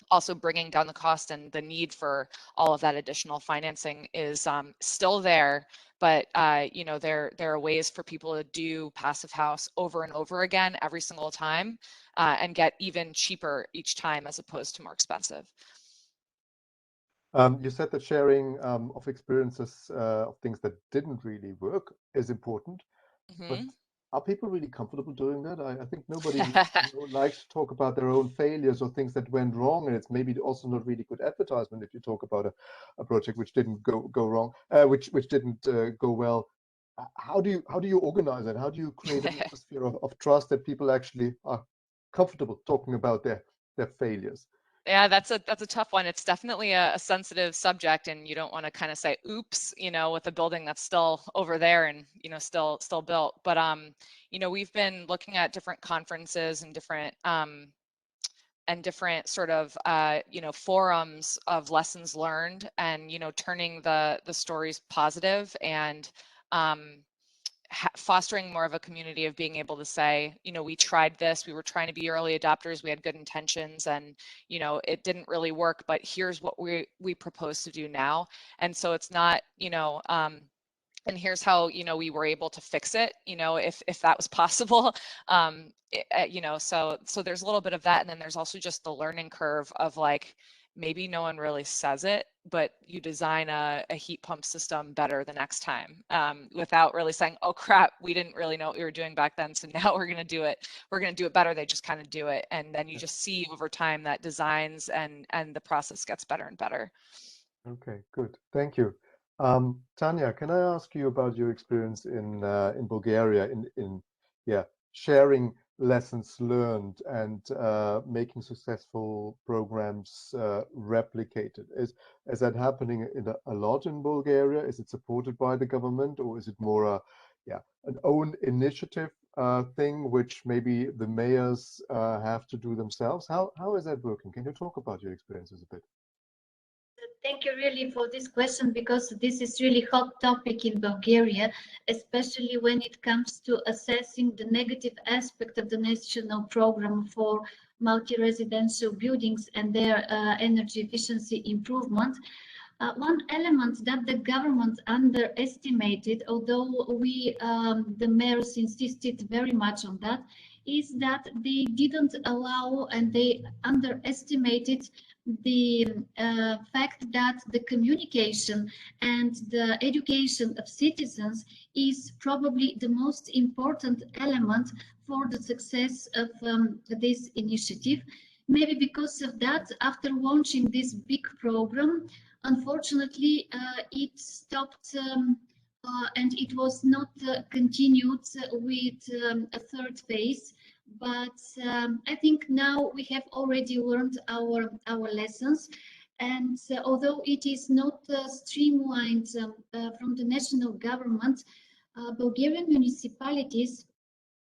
also bringing down the cost, and the need for all of that additional financing is still there. But you know, there are ways for people to do passive house over and over again every single time and get even cheaper each time as opposed to more expensive. You said that sharing of experiences of things that didn't really work is important, but are people really comfortable doing that? I think nobody likes to talk about their own failures or things that went wrong, and it's maybe also not really good advertisement if you talk about a project which didn't go wrong, which didn't go well. How do you organize it? How do you create an atmosphere of trust that people actually are comfortable talking about their failures? Yeah, that's a tough one. It's definitely a sensitive subject, and you don't want to kind of say, oops, you know, with a building that's still over there and, you know, still built. But you know, we've been looking at different conferences and different sort of you know, forums of lessons learned, and, you know, turning the stories positive and fostering more of a community of being able to say, you know, we tried this, we were trying to be early adopters, we had good intentions, and, you know, it didn't really work, but here's what we propose to do now. And so it's not, you know, and here's how, you know, we were able to fix it, you know, if that was possible. You know, so there's a little bit of that. And then there's also just the learning curve of like, maybe no one really says it, but you design a heat pump system better the next time without really saying, oh crap, we didn't really know what we were doing back then, so now we're going to do it. We're going to do it better. They just kind of do it. And then you just see over time that designs and the process gets better and better. Okay, good. Thank you. Tanya, can I ask you about your experience in Bulgaria in sharing lessons learned and making successful programs replicated? Is that happening a lot in Bulgaria? Is it supported by the government, or is it more an own initiative thing which maybe the mayors have to do themselves? How is that working? Can you talk about your experiences a bit? Thank you really for this question, because this is really hot topic in Bulgaria, especially when it comes to assessing the negative aspect of the national program for multi-residential buildings and their energy efficiency improvement. One element that the government underestimated, although we, the mayors insisted very much on that, is that they didn't allow, and they underestimated the fact that the communication and the education of citizens is probably the most important element for the success of this initiative. Maybe because of that, after launching this big program, unfortunately, it stopped and it was not continued with a third phase. But I think now we have already learned our lessons. And although it is not streamlined from the national government, Bulgarian municipalities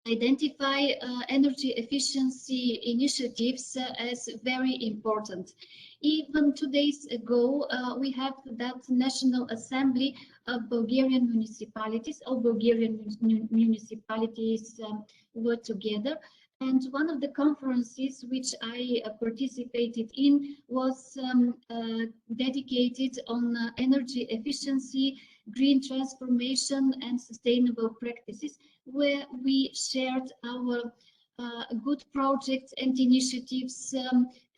identify energy efficiency initiatives as very important. Even 2 days ago, we have that National Assembly of Bulgarian municipalities. All Bulgarian municipalities were together. And one of the conferences which I participated in was dedicated on energy efficiency, green transformation, and sustainable practices, where we shared our good projects and initiatives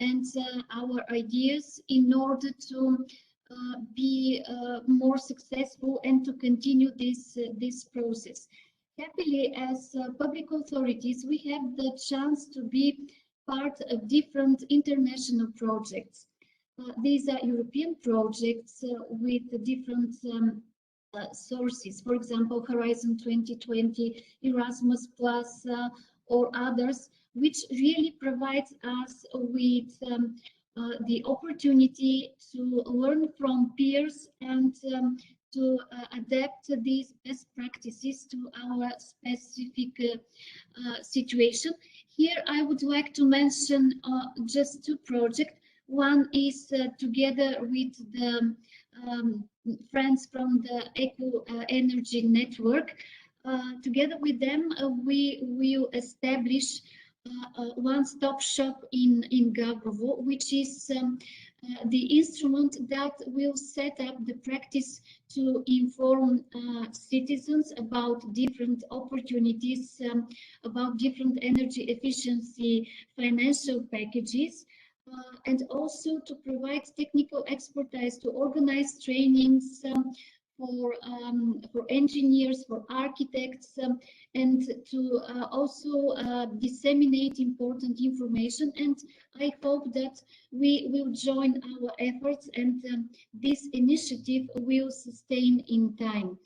and our ideas in order to be more successful and to continue this process. Happily, as public authorities, we have the chance to be part of different international projects. These are European projects with different sources, for example, Horizon 2020, Erasmus Plus, or others, which really provides us with the opportunity to learn from peers and to adapt these best practices to our specific situation. Here, I would like to mention just 2 projects. One is together with the friends from the Eco Energy Network. Together with them, we will establish a one-stop shop in Gabrovo, which is the instrument that will set up the practice to inform citizens about different opportunities, about different energy efficiency financial packages, and also to provide technical expertise, to organize trainings for engineers, for architects, and to also disseminate important information. And I hope that we will join our efforts and this initiative will sustain in time.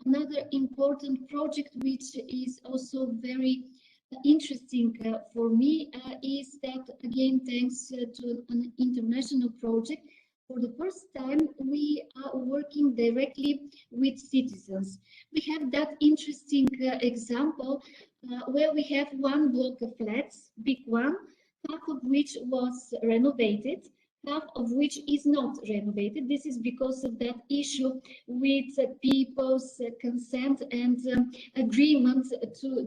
Another important project, which is also very interesting for me, is that, again, thanks to an international project, for the first time, we are working directly with citizens. We have that interesting example where we have one block of flats, big one, half of which was renovated, half of which is not renovated. This is because of that issue with people's consent and agreement to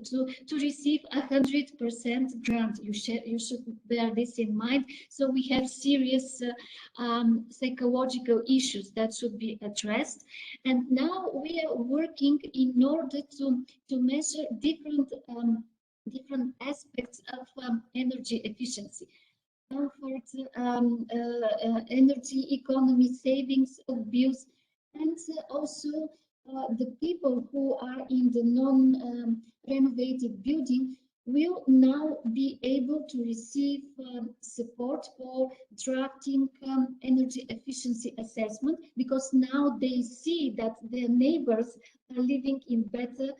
receive 100% grant. You should bear this in mind. So we have serious psychological issues that should be addressed. And now we are working in order to measure different aspects of energy efficiency. Comfort, energy economy, savings of bills, and also the people who are in the non-renovated building will now be able to receive support for drafting energy efficiency assessment, because now they see that their neighbors are living in better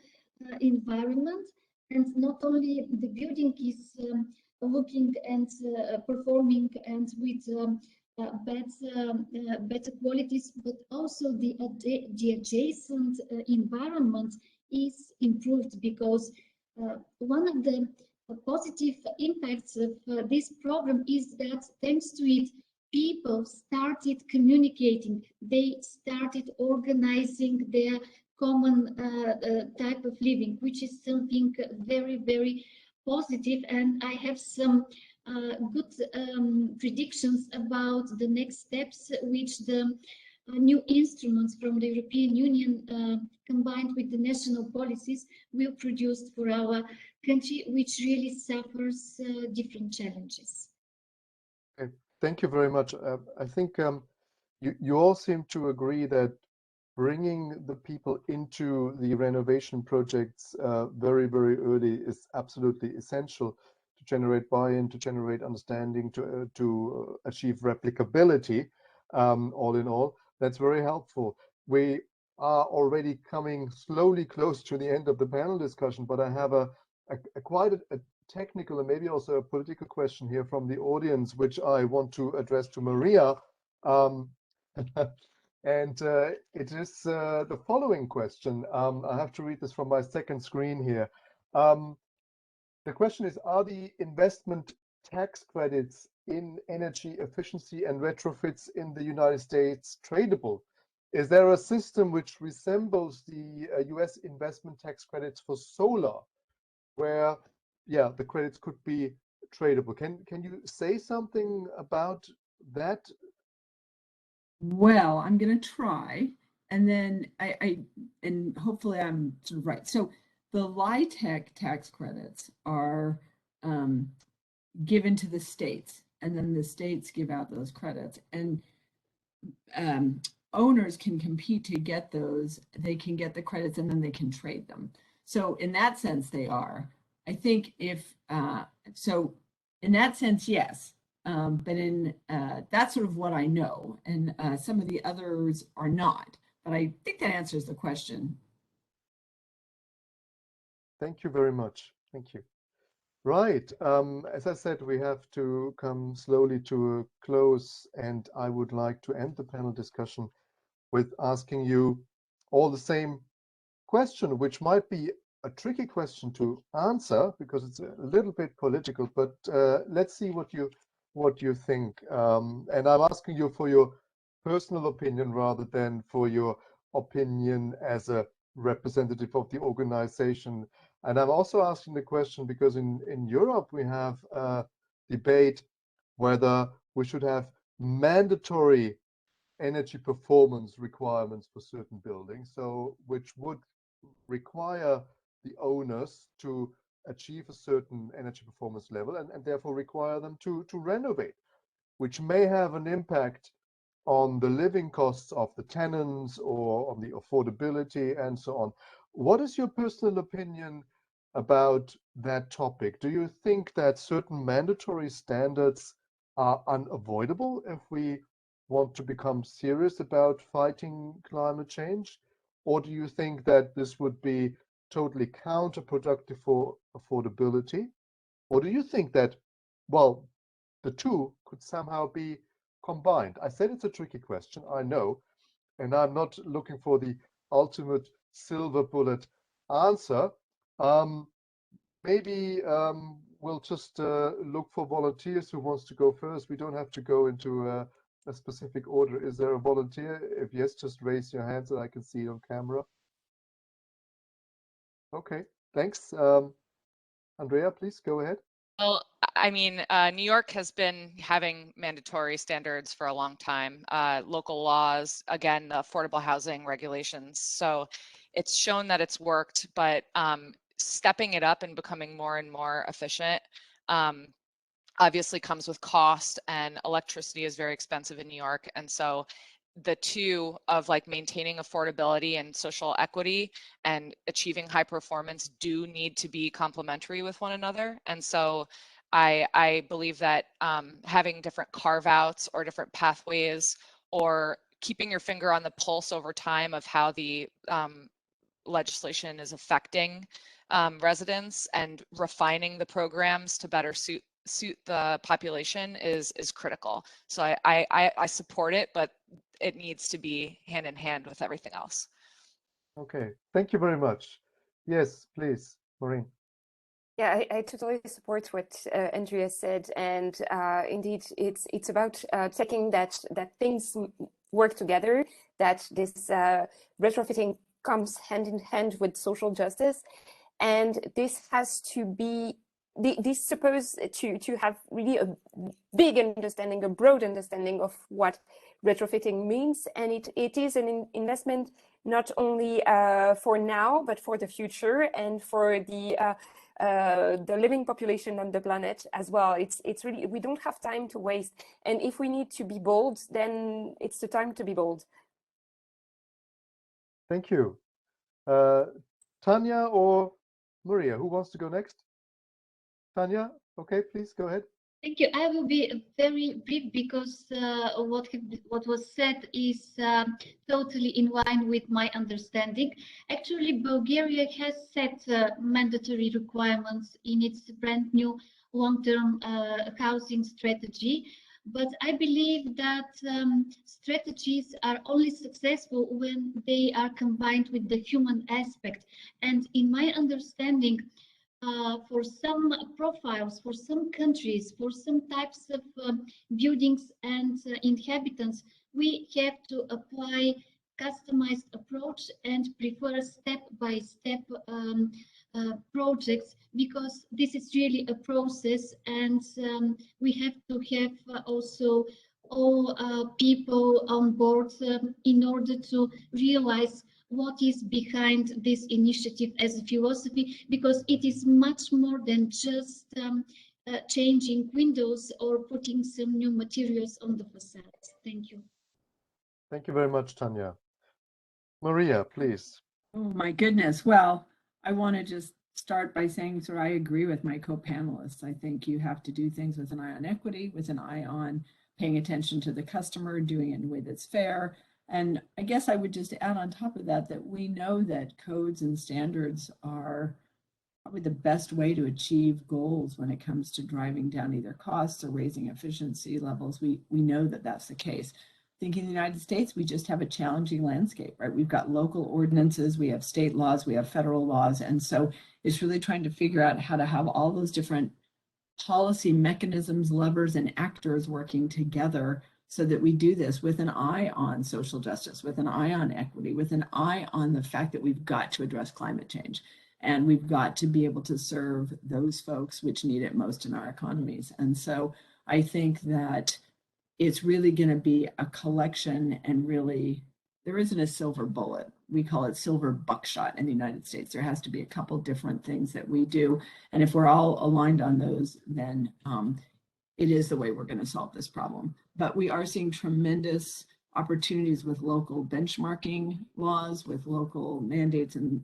environment, and not only the building is looking and performing and with better qualities, but also the adjacent environment is improved, because one of the positive impacts of this program is that thanks to it, people started communicating, they started organizing their common type of living, which is something very, very positive. And I have some good predictions about the next steps, which the new instruments from the European Union combined with the national policies will produce for our country, which really suffers different challenges. Okay. Thank you very much. I think you all seem to agree that bringing the people into the renovation projects very, very early is absolutely essential to generate buy-in, to generate understanding, to achieve replicability. All in all, that's very helpful. We are already coming slowly close to the end of the panel discussion, but I have a quite a technical and maybe also a political question here from the audience, which I want to address to Maria. And it is the following question. I have to read this from my second screen here. The question is, are the investment tax credits in energy efficiency and retrofits in the United States tradable? Is there a system which resembles the US investment tax credits for solar, where, yeah, the credits could be tradable? Can you say something about that? Well, I'm going to try, and then and hopefully I'm sort of right. So the LIHTC tax credits are given to the states, and then the states give out those credits, and owners can compete to get those. They can get the credits, and then they can trade them. So in that sense, they are. I think if so, in that sense, yes. But in that's sort of what I know, and some of the others are not. But I think that answers the question. Thank you very much. Thank you. Right. As I said, we have to come slowly to a close, and I would like to end the panel discussion with asking you all the same question, which might be a tricky question to answer because it's a little bit political, but let's see what you think. And I'm asking you for your personal opinion rather than for your opinion as a representative of the organization. And I'm also asking the question because in Europe we have a debate whether we should have mandatory energy performance requirements for certain buildings, so which would require the owners to achieve a certain energy performance level and therefore require them to renovate, which may have an impact on the living costs of the tenants or on the affordability and so on. What is your personal opinion about that topic? Do you think that certain mandatory standards are unavoidable if we want to become serious about fighting climate change? Or do you think that this would be totally counterproductive for affordability? Or do you think that, well, the two could somehow be combined? I said it's a tricky question, I know, and I'm not looking for the ultimate silver bullet answer. Maybe we'll just look for volunteers who wants to go first. We don't have to go into a specific order. Is there a volunteer? If yes, just raise your hand so I can see it on camera. Okay, thanks. Andrea, please go ahead. Well, I mean, New York has been having mandatory standards for a long time, local laws, again, the affordable housing regulations. So it's shown that it's worked, but stepping it up and becoming more and more efficient obviously comes with cost, and electricity is very expensive in New York. And so the two of like maintaining affordability and social equity and achieving high performance do need to be complementary with one another. And so I believe that having different carve outs or different pathways or keeping your finger on the pulse over time of how the legislation is affecting residents and refining the programs to better suit the population is critical. So I support it, but it needs to be hand in hand with everything else. Okay, thank you very much. Yes, please, Maureen. Yeah, I totally support what Andrea said, and indeed, it's about checking that things work together, that this retrofitting comes hand in hand with social justice, and this has to be this supposed to have really a big understanding, a broad understanding of what retrofitting means, and it is an investment not only for now but for the future and for the living population on the planet as well. It's really, we don't have time to waste, and if we need to be bold, then it's the time to be bold. Thank you. Tanya or Maria, who wants to go next? Tanya, okay, please go ahead. Thank you. I will be very brief because what was said is totally in line with my understanding. Actually, Bulgaria has set mandatory requirements in its brand new long-term housing strategy. But I believe that strategies are only successful when they are combined with the human aspect. And in my understanding, for some profiles, for some countries, for some types of buildings and inhabitants, we have to apply customized approach and prefer step-by-step projects, because this is really a process, and we have to have also all people on board in order to realize what is behind this initiative as a philosophy, because it is much more than just changing windows or putting some new materials on the facades. Thank you. Thank you very much, Tanya. Maria, please. Oh my goodness. Well, I want to just start by saying, so I agree with my co-panelists. I think you have to do things with an eye on equity, with an eye on paying attention to the customer, doing it in a way that's fair. And I guess I would just add on top of that, that we know that codes and standards are probably the best way to achieve goals when it comes to driving down either costs or raising efficiency levels. We know that that's the case. I think in the United States, we just have a challenging landscape, right? We've got local ordinances, we have state laws, we have federal laws. And so it's really trying to figure out how to have all those different policy mechanisms, levers, and actors working together so that we do this with an eye on social justice, with an eye on equity, with an eye on the fact that we've got to address climate change. And we've got to be able to serve those folks which need it most in our economies. And so I think that it's really going to be a collection, and really, there isn't a silver bullet. We call it silver buckshot in the United States. There has to be a couple different things that we do. And if we're all aligned on those, then it is the way we're going to solve this problem. But we are seeing tremendous opportunities with local benchmarking laws, with local mandates and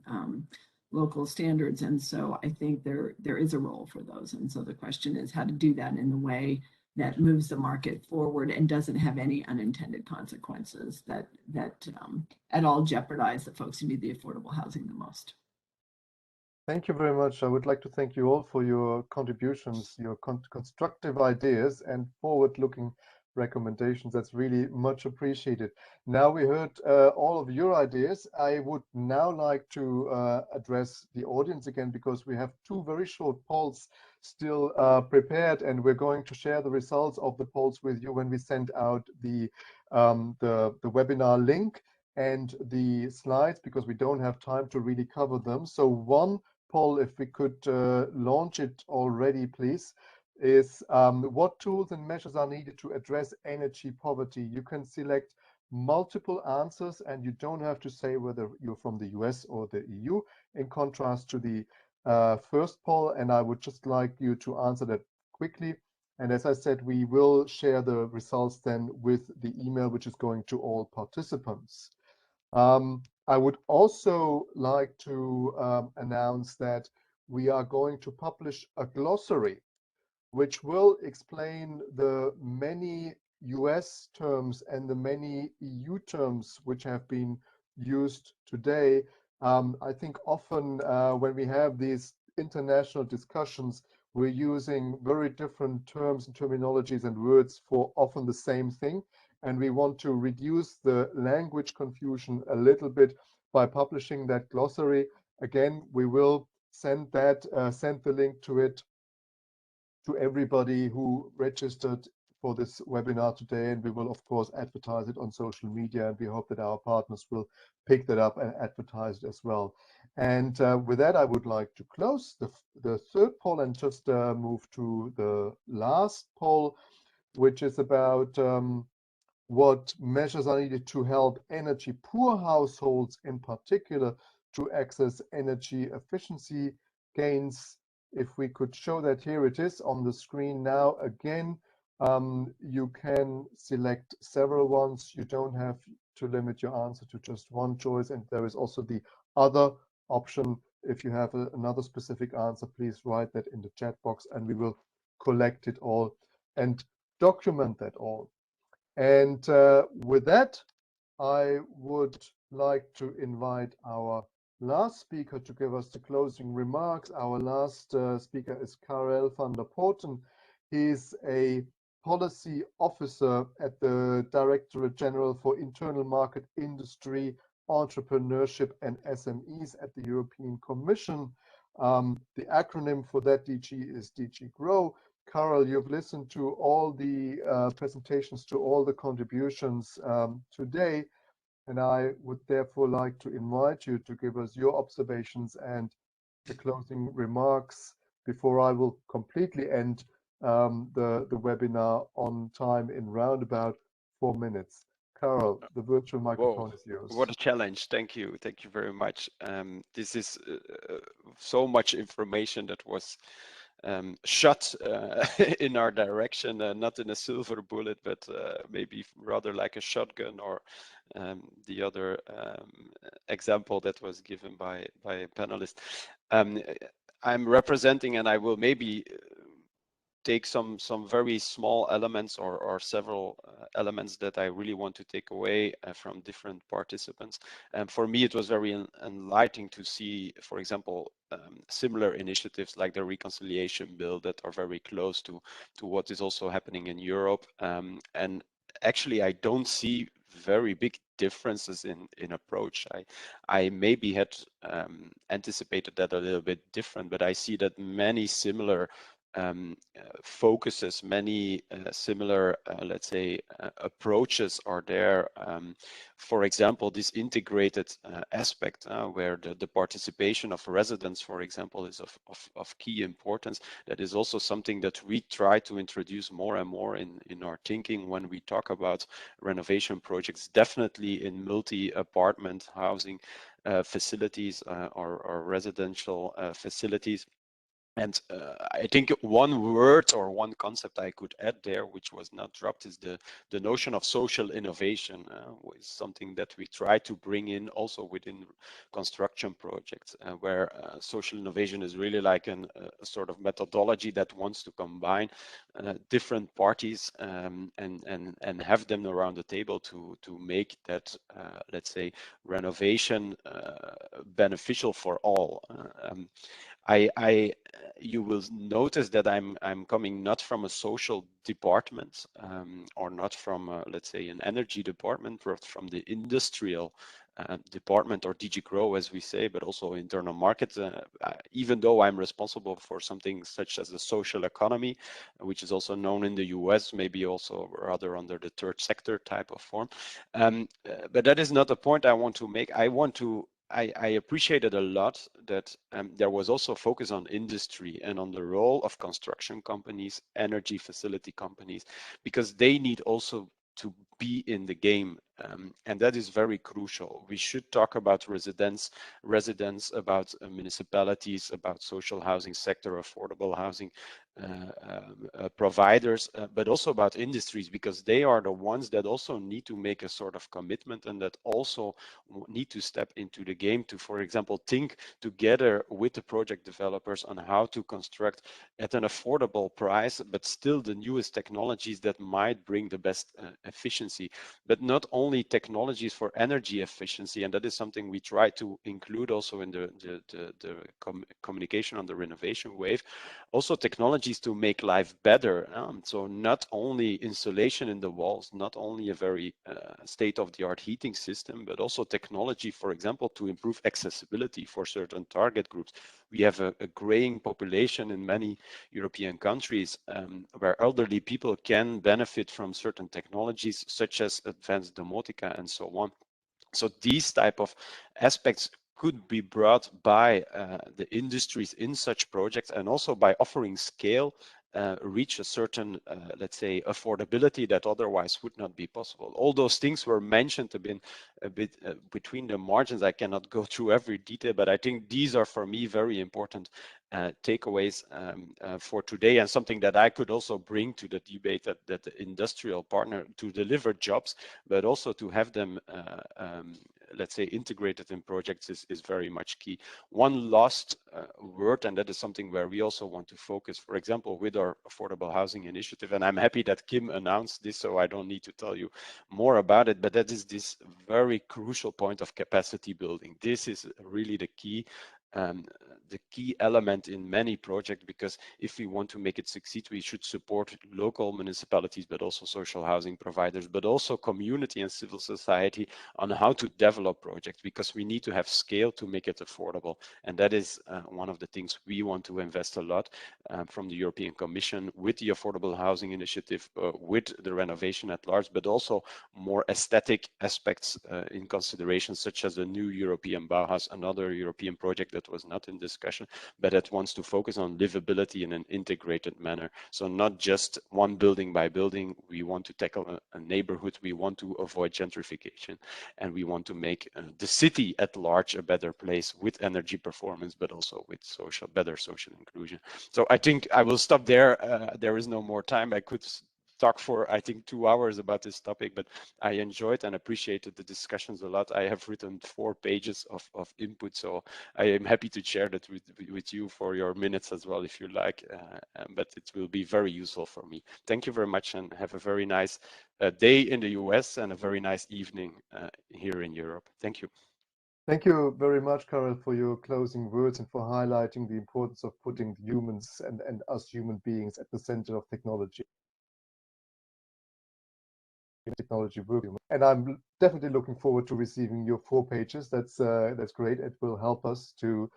local standards. And so I think there is a role for those. And so the question is how to do that in a way that moves the market forward and doesn't have any unintended consequences that at all jeopardize the folks who need the affordable housing the most. Thank you very much. I would like to thank you all for your contributions, your constructive ideas and forward-looking recommendations. That's really much appreciated. Now we heard all of your ideas. I would now like to address the audience again, because we have two very short polls still prepared, and we're going to share the results of the polls with you when we send out the webinar link and the slides, because we don't have time to really cover them. So one poll, if we could launch it already, please, is what tools and measures are needed to address energy poverty? You can select multiple answers, and you don't have to say whether you're from the US or the EU, in contrast to the first poll. And I would just like you to answer that quickly. And as I said, we will share the results then with the email, which is going to all participants. I would also like to announce that we are going to publish a glossary which will explain the many US terms and the many EU terms which have been used today. I think often when we have these international discussions, we're using very different terms and terminologies and words for often the same thing. And we want to reduce the language confusion a little bit by publishing that glossary. Again, we will send the link to it to everybody who registered for this webinar today, and we will of course advertise it on social media, and we hope that our partners will pick that up and advertise it as well. And with that, I would like to close the third poll and just move to the last poll, which is about what measures are needed to help energy poor households in particular to access energy efficiency gains. If we could show that, here it is on the screen now. Again, you can select several ones. You don't have to limit your answer to just one choice. And there is also the other option. If you have another specific answer, please write that in the chat box, and we will collect it all and document that all. And with that, I would like to invite our last speaker to give us the closing remarks. Our last speaker is Karel van der Poorten. He's a policy officer at the Directorate General for Internal Market, Industry, Entrepreneurship and SMEs at the European Commission. The acronym for that DG is DG GROW. Karel, you've listened to all the presentations, to all the contributions today, and I would therefore like to invite you to give us your observations and the closing remarks before I will completely end the webinar on time in round about 4 minutes. Karel, the virtual microphone is yours. What a challenge. Thank you very much. This is so much information that was shot in our direction, not in a silver bullet, but maybe rather like a shotgun, or the other example that was given by a panelist. I'm representing, and I will maybe take some very small elements or several elements that I really want to take away from different participants. And for me, it was very enlightening to see, for example, similar initiatives like the reconciliation bill that are very close to what is also happening in Europe. And actually, I don't see very big differences in approach. I maybe had anticipated that a little bit different, but I see that many similar focuses, many similar, let's say, approaches are there. For example, this integrated aspect where the participation of residents, for example, is of key importance. That is also something that we try to introduce more and more in our thinking when we talk about renovation projects, definitely in multi-apartment housing facilities or residential facilities. And I think one word or one concept I could add there, which was not dropped, is the notion of social innovation, is something that we try to bring in also within construction projects, where social innovation is really like a sort of methodology that wants to combine different parties and have them around the table to make that, let's say, renovation beneficial for all. You will notice that I'm coming not from a social department or not from let's say an energy department, but from the industrial department, or DG GROW as we say, but also internal markets. Even though I'm responsible for something such as the social economy, which is also known in the US, maybe also rather under the third sector type of form. But that is not the point I want to make. I appreciated a lot that there was also focus on industry and on the role of construction companies, energy facility companies, because they need also to be in the game. And that is very crucial. We should talk about residents, about municipalities, about social housing sector, affordable housing providers, but also about industries, because they are the ones that also need to make a sort of commitment and that also need to step into the game to, for example, think together with the project developers on how to construct at an affordable price, but still the newest technologies that might bring the best efficiency, but not only technologies for energy efficiency. And that is something we try to include also in the communication on the renovation wave. Also technologies to make life better. So not only insulation in the walls, not only a very state-of-the-art heating system, but also technology, for example, to improve accessibility for certain target groups. We have a graying population in many European countries where elderly people can benefit from certain technologies such as advanced domotica and so on. So these type of aspects could be brought by the industries in such projects, and also by offering scale, reach a certain, let's say, affordability that otherwise would not be possible. All those things were mentioned a bit between the margins. I cannot go through every detail, but I think these are for me very important takeaways for today, and something that I could also bring to the debate that the industrial partner to deliver jobs, but also to have them let's say, integrated in projects is very much key. One last word, and that is something where we also want to focus, for example, with our affordable housing initiative, and I'm happy that Kim announced this, so I don't need to tell you more about it, but that is this very crucial point of capacity building. This is really the key element in many projects, because if we want to make it succeed, we should support local municipalities, but also social housing providers, but also community and civil society on how to develop projects, because we need to have scale to make it affordable. And that is one of the things we want to invest a lot from the European Commission with the Affordable Housing Initiative, with the renovation at large, but also more aesthetic aspects in consideration, such as the new European Bauhaus, another European project that was not in discussion, but that wants to focus on livability in an integrated manner. So not just one building by building. We want to tackle a neighborhood. We want to avoid gentrification, and we want to make the city at large a better place with energy performance, but also with better social inclusion. So I think I will stop there. There is no more time. I could talk for, I think, 2 hours about this topic, but I enjoyed and appreciated the discussions a lot. I have written 4 pages of input, so I am happy to share that with you for your minutes as well, if you like, but it will be very useful for me. Thank you very much, and have a very nice day in the US and a very nice evening here in Europe. Thank you. Thank you very much, Karel, for your closing words and for highlighting the importance of putting humans and us human beings at the center of technology work. And I'm definitely looking forward to receiving your 4 pages. That's great. It will help us to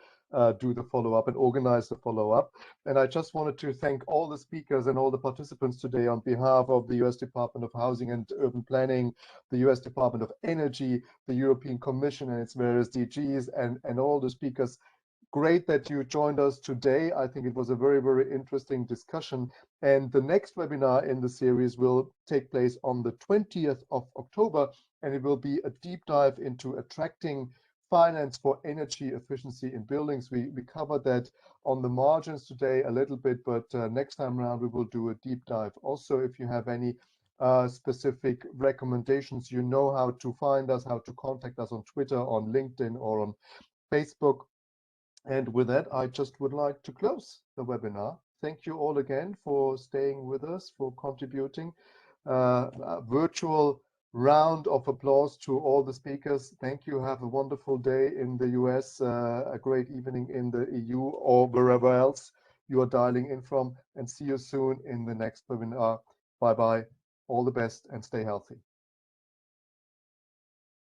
do the follow-up and organize the follow-up. And I just wanted to thank all the speakers and all the participants today on behalf of the US Department of Housing and Urban Planning, the US Department of Energy, the European Commission and its various DGs, and all the speakers. Great that you joined us today. I think it was a very, very interesting discussion. And the next webinar in the series will take place on the 20th of October, and it will be a deep dive into attracting finance for energy efficiency in buildings. We covered that on the margins today a little bit, but next time around we will do a deep dive. Also, if you have any specific recommendations, you know how to find us, how to contact us on Twitter, on LinkedIn, or on Facebook. And with that, I just would like to close the webinar. Thank you all again for staying with us, for contributing. A virtual round of applause to all the speakers. Thank you. Have a wonderful day in the US, a great evening in the EU, or wherever else you are dialing in from. And see you soon in the next webinar. Bye-bye. All the best and stay healthy.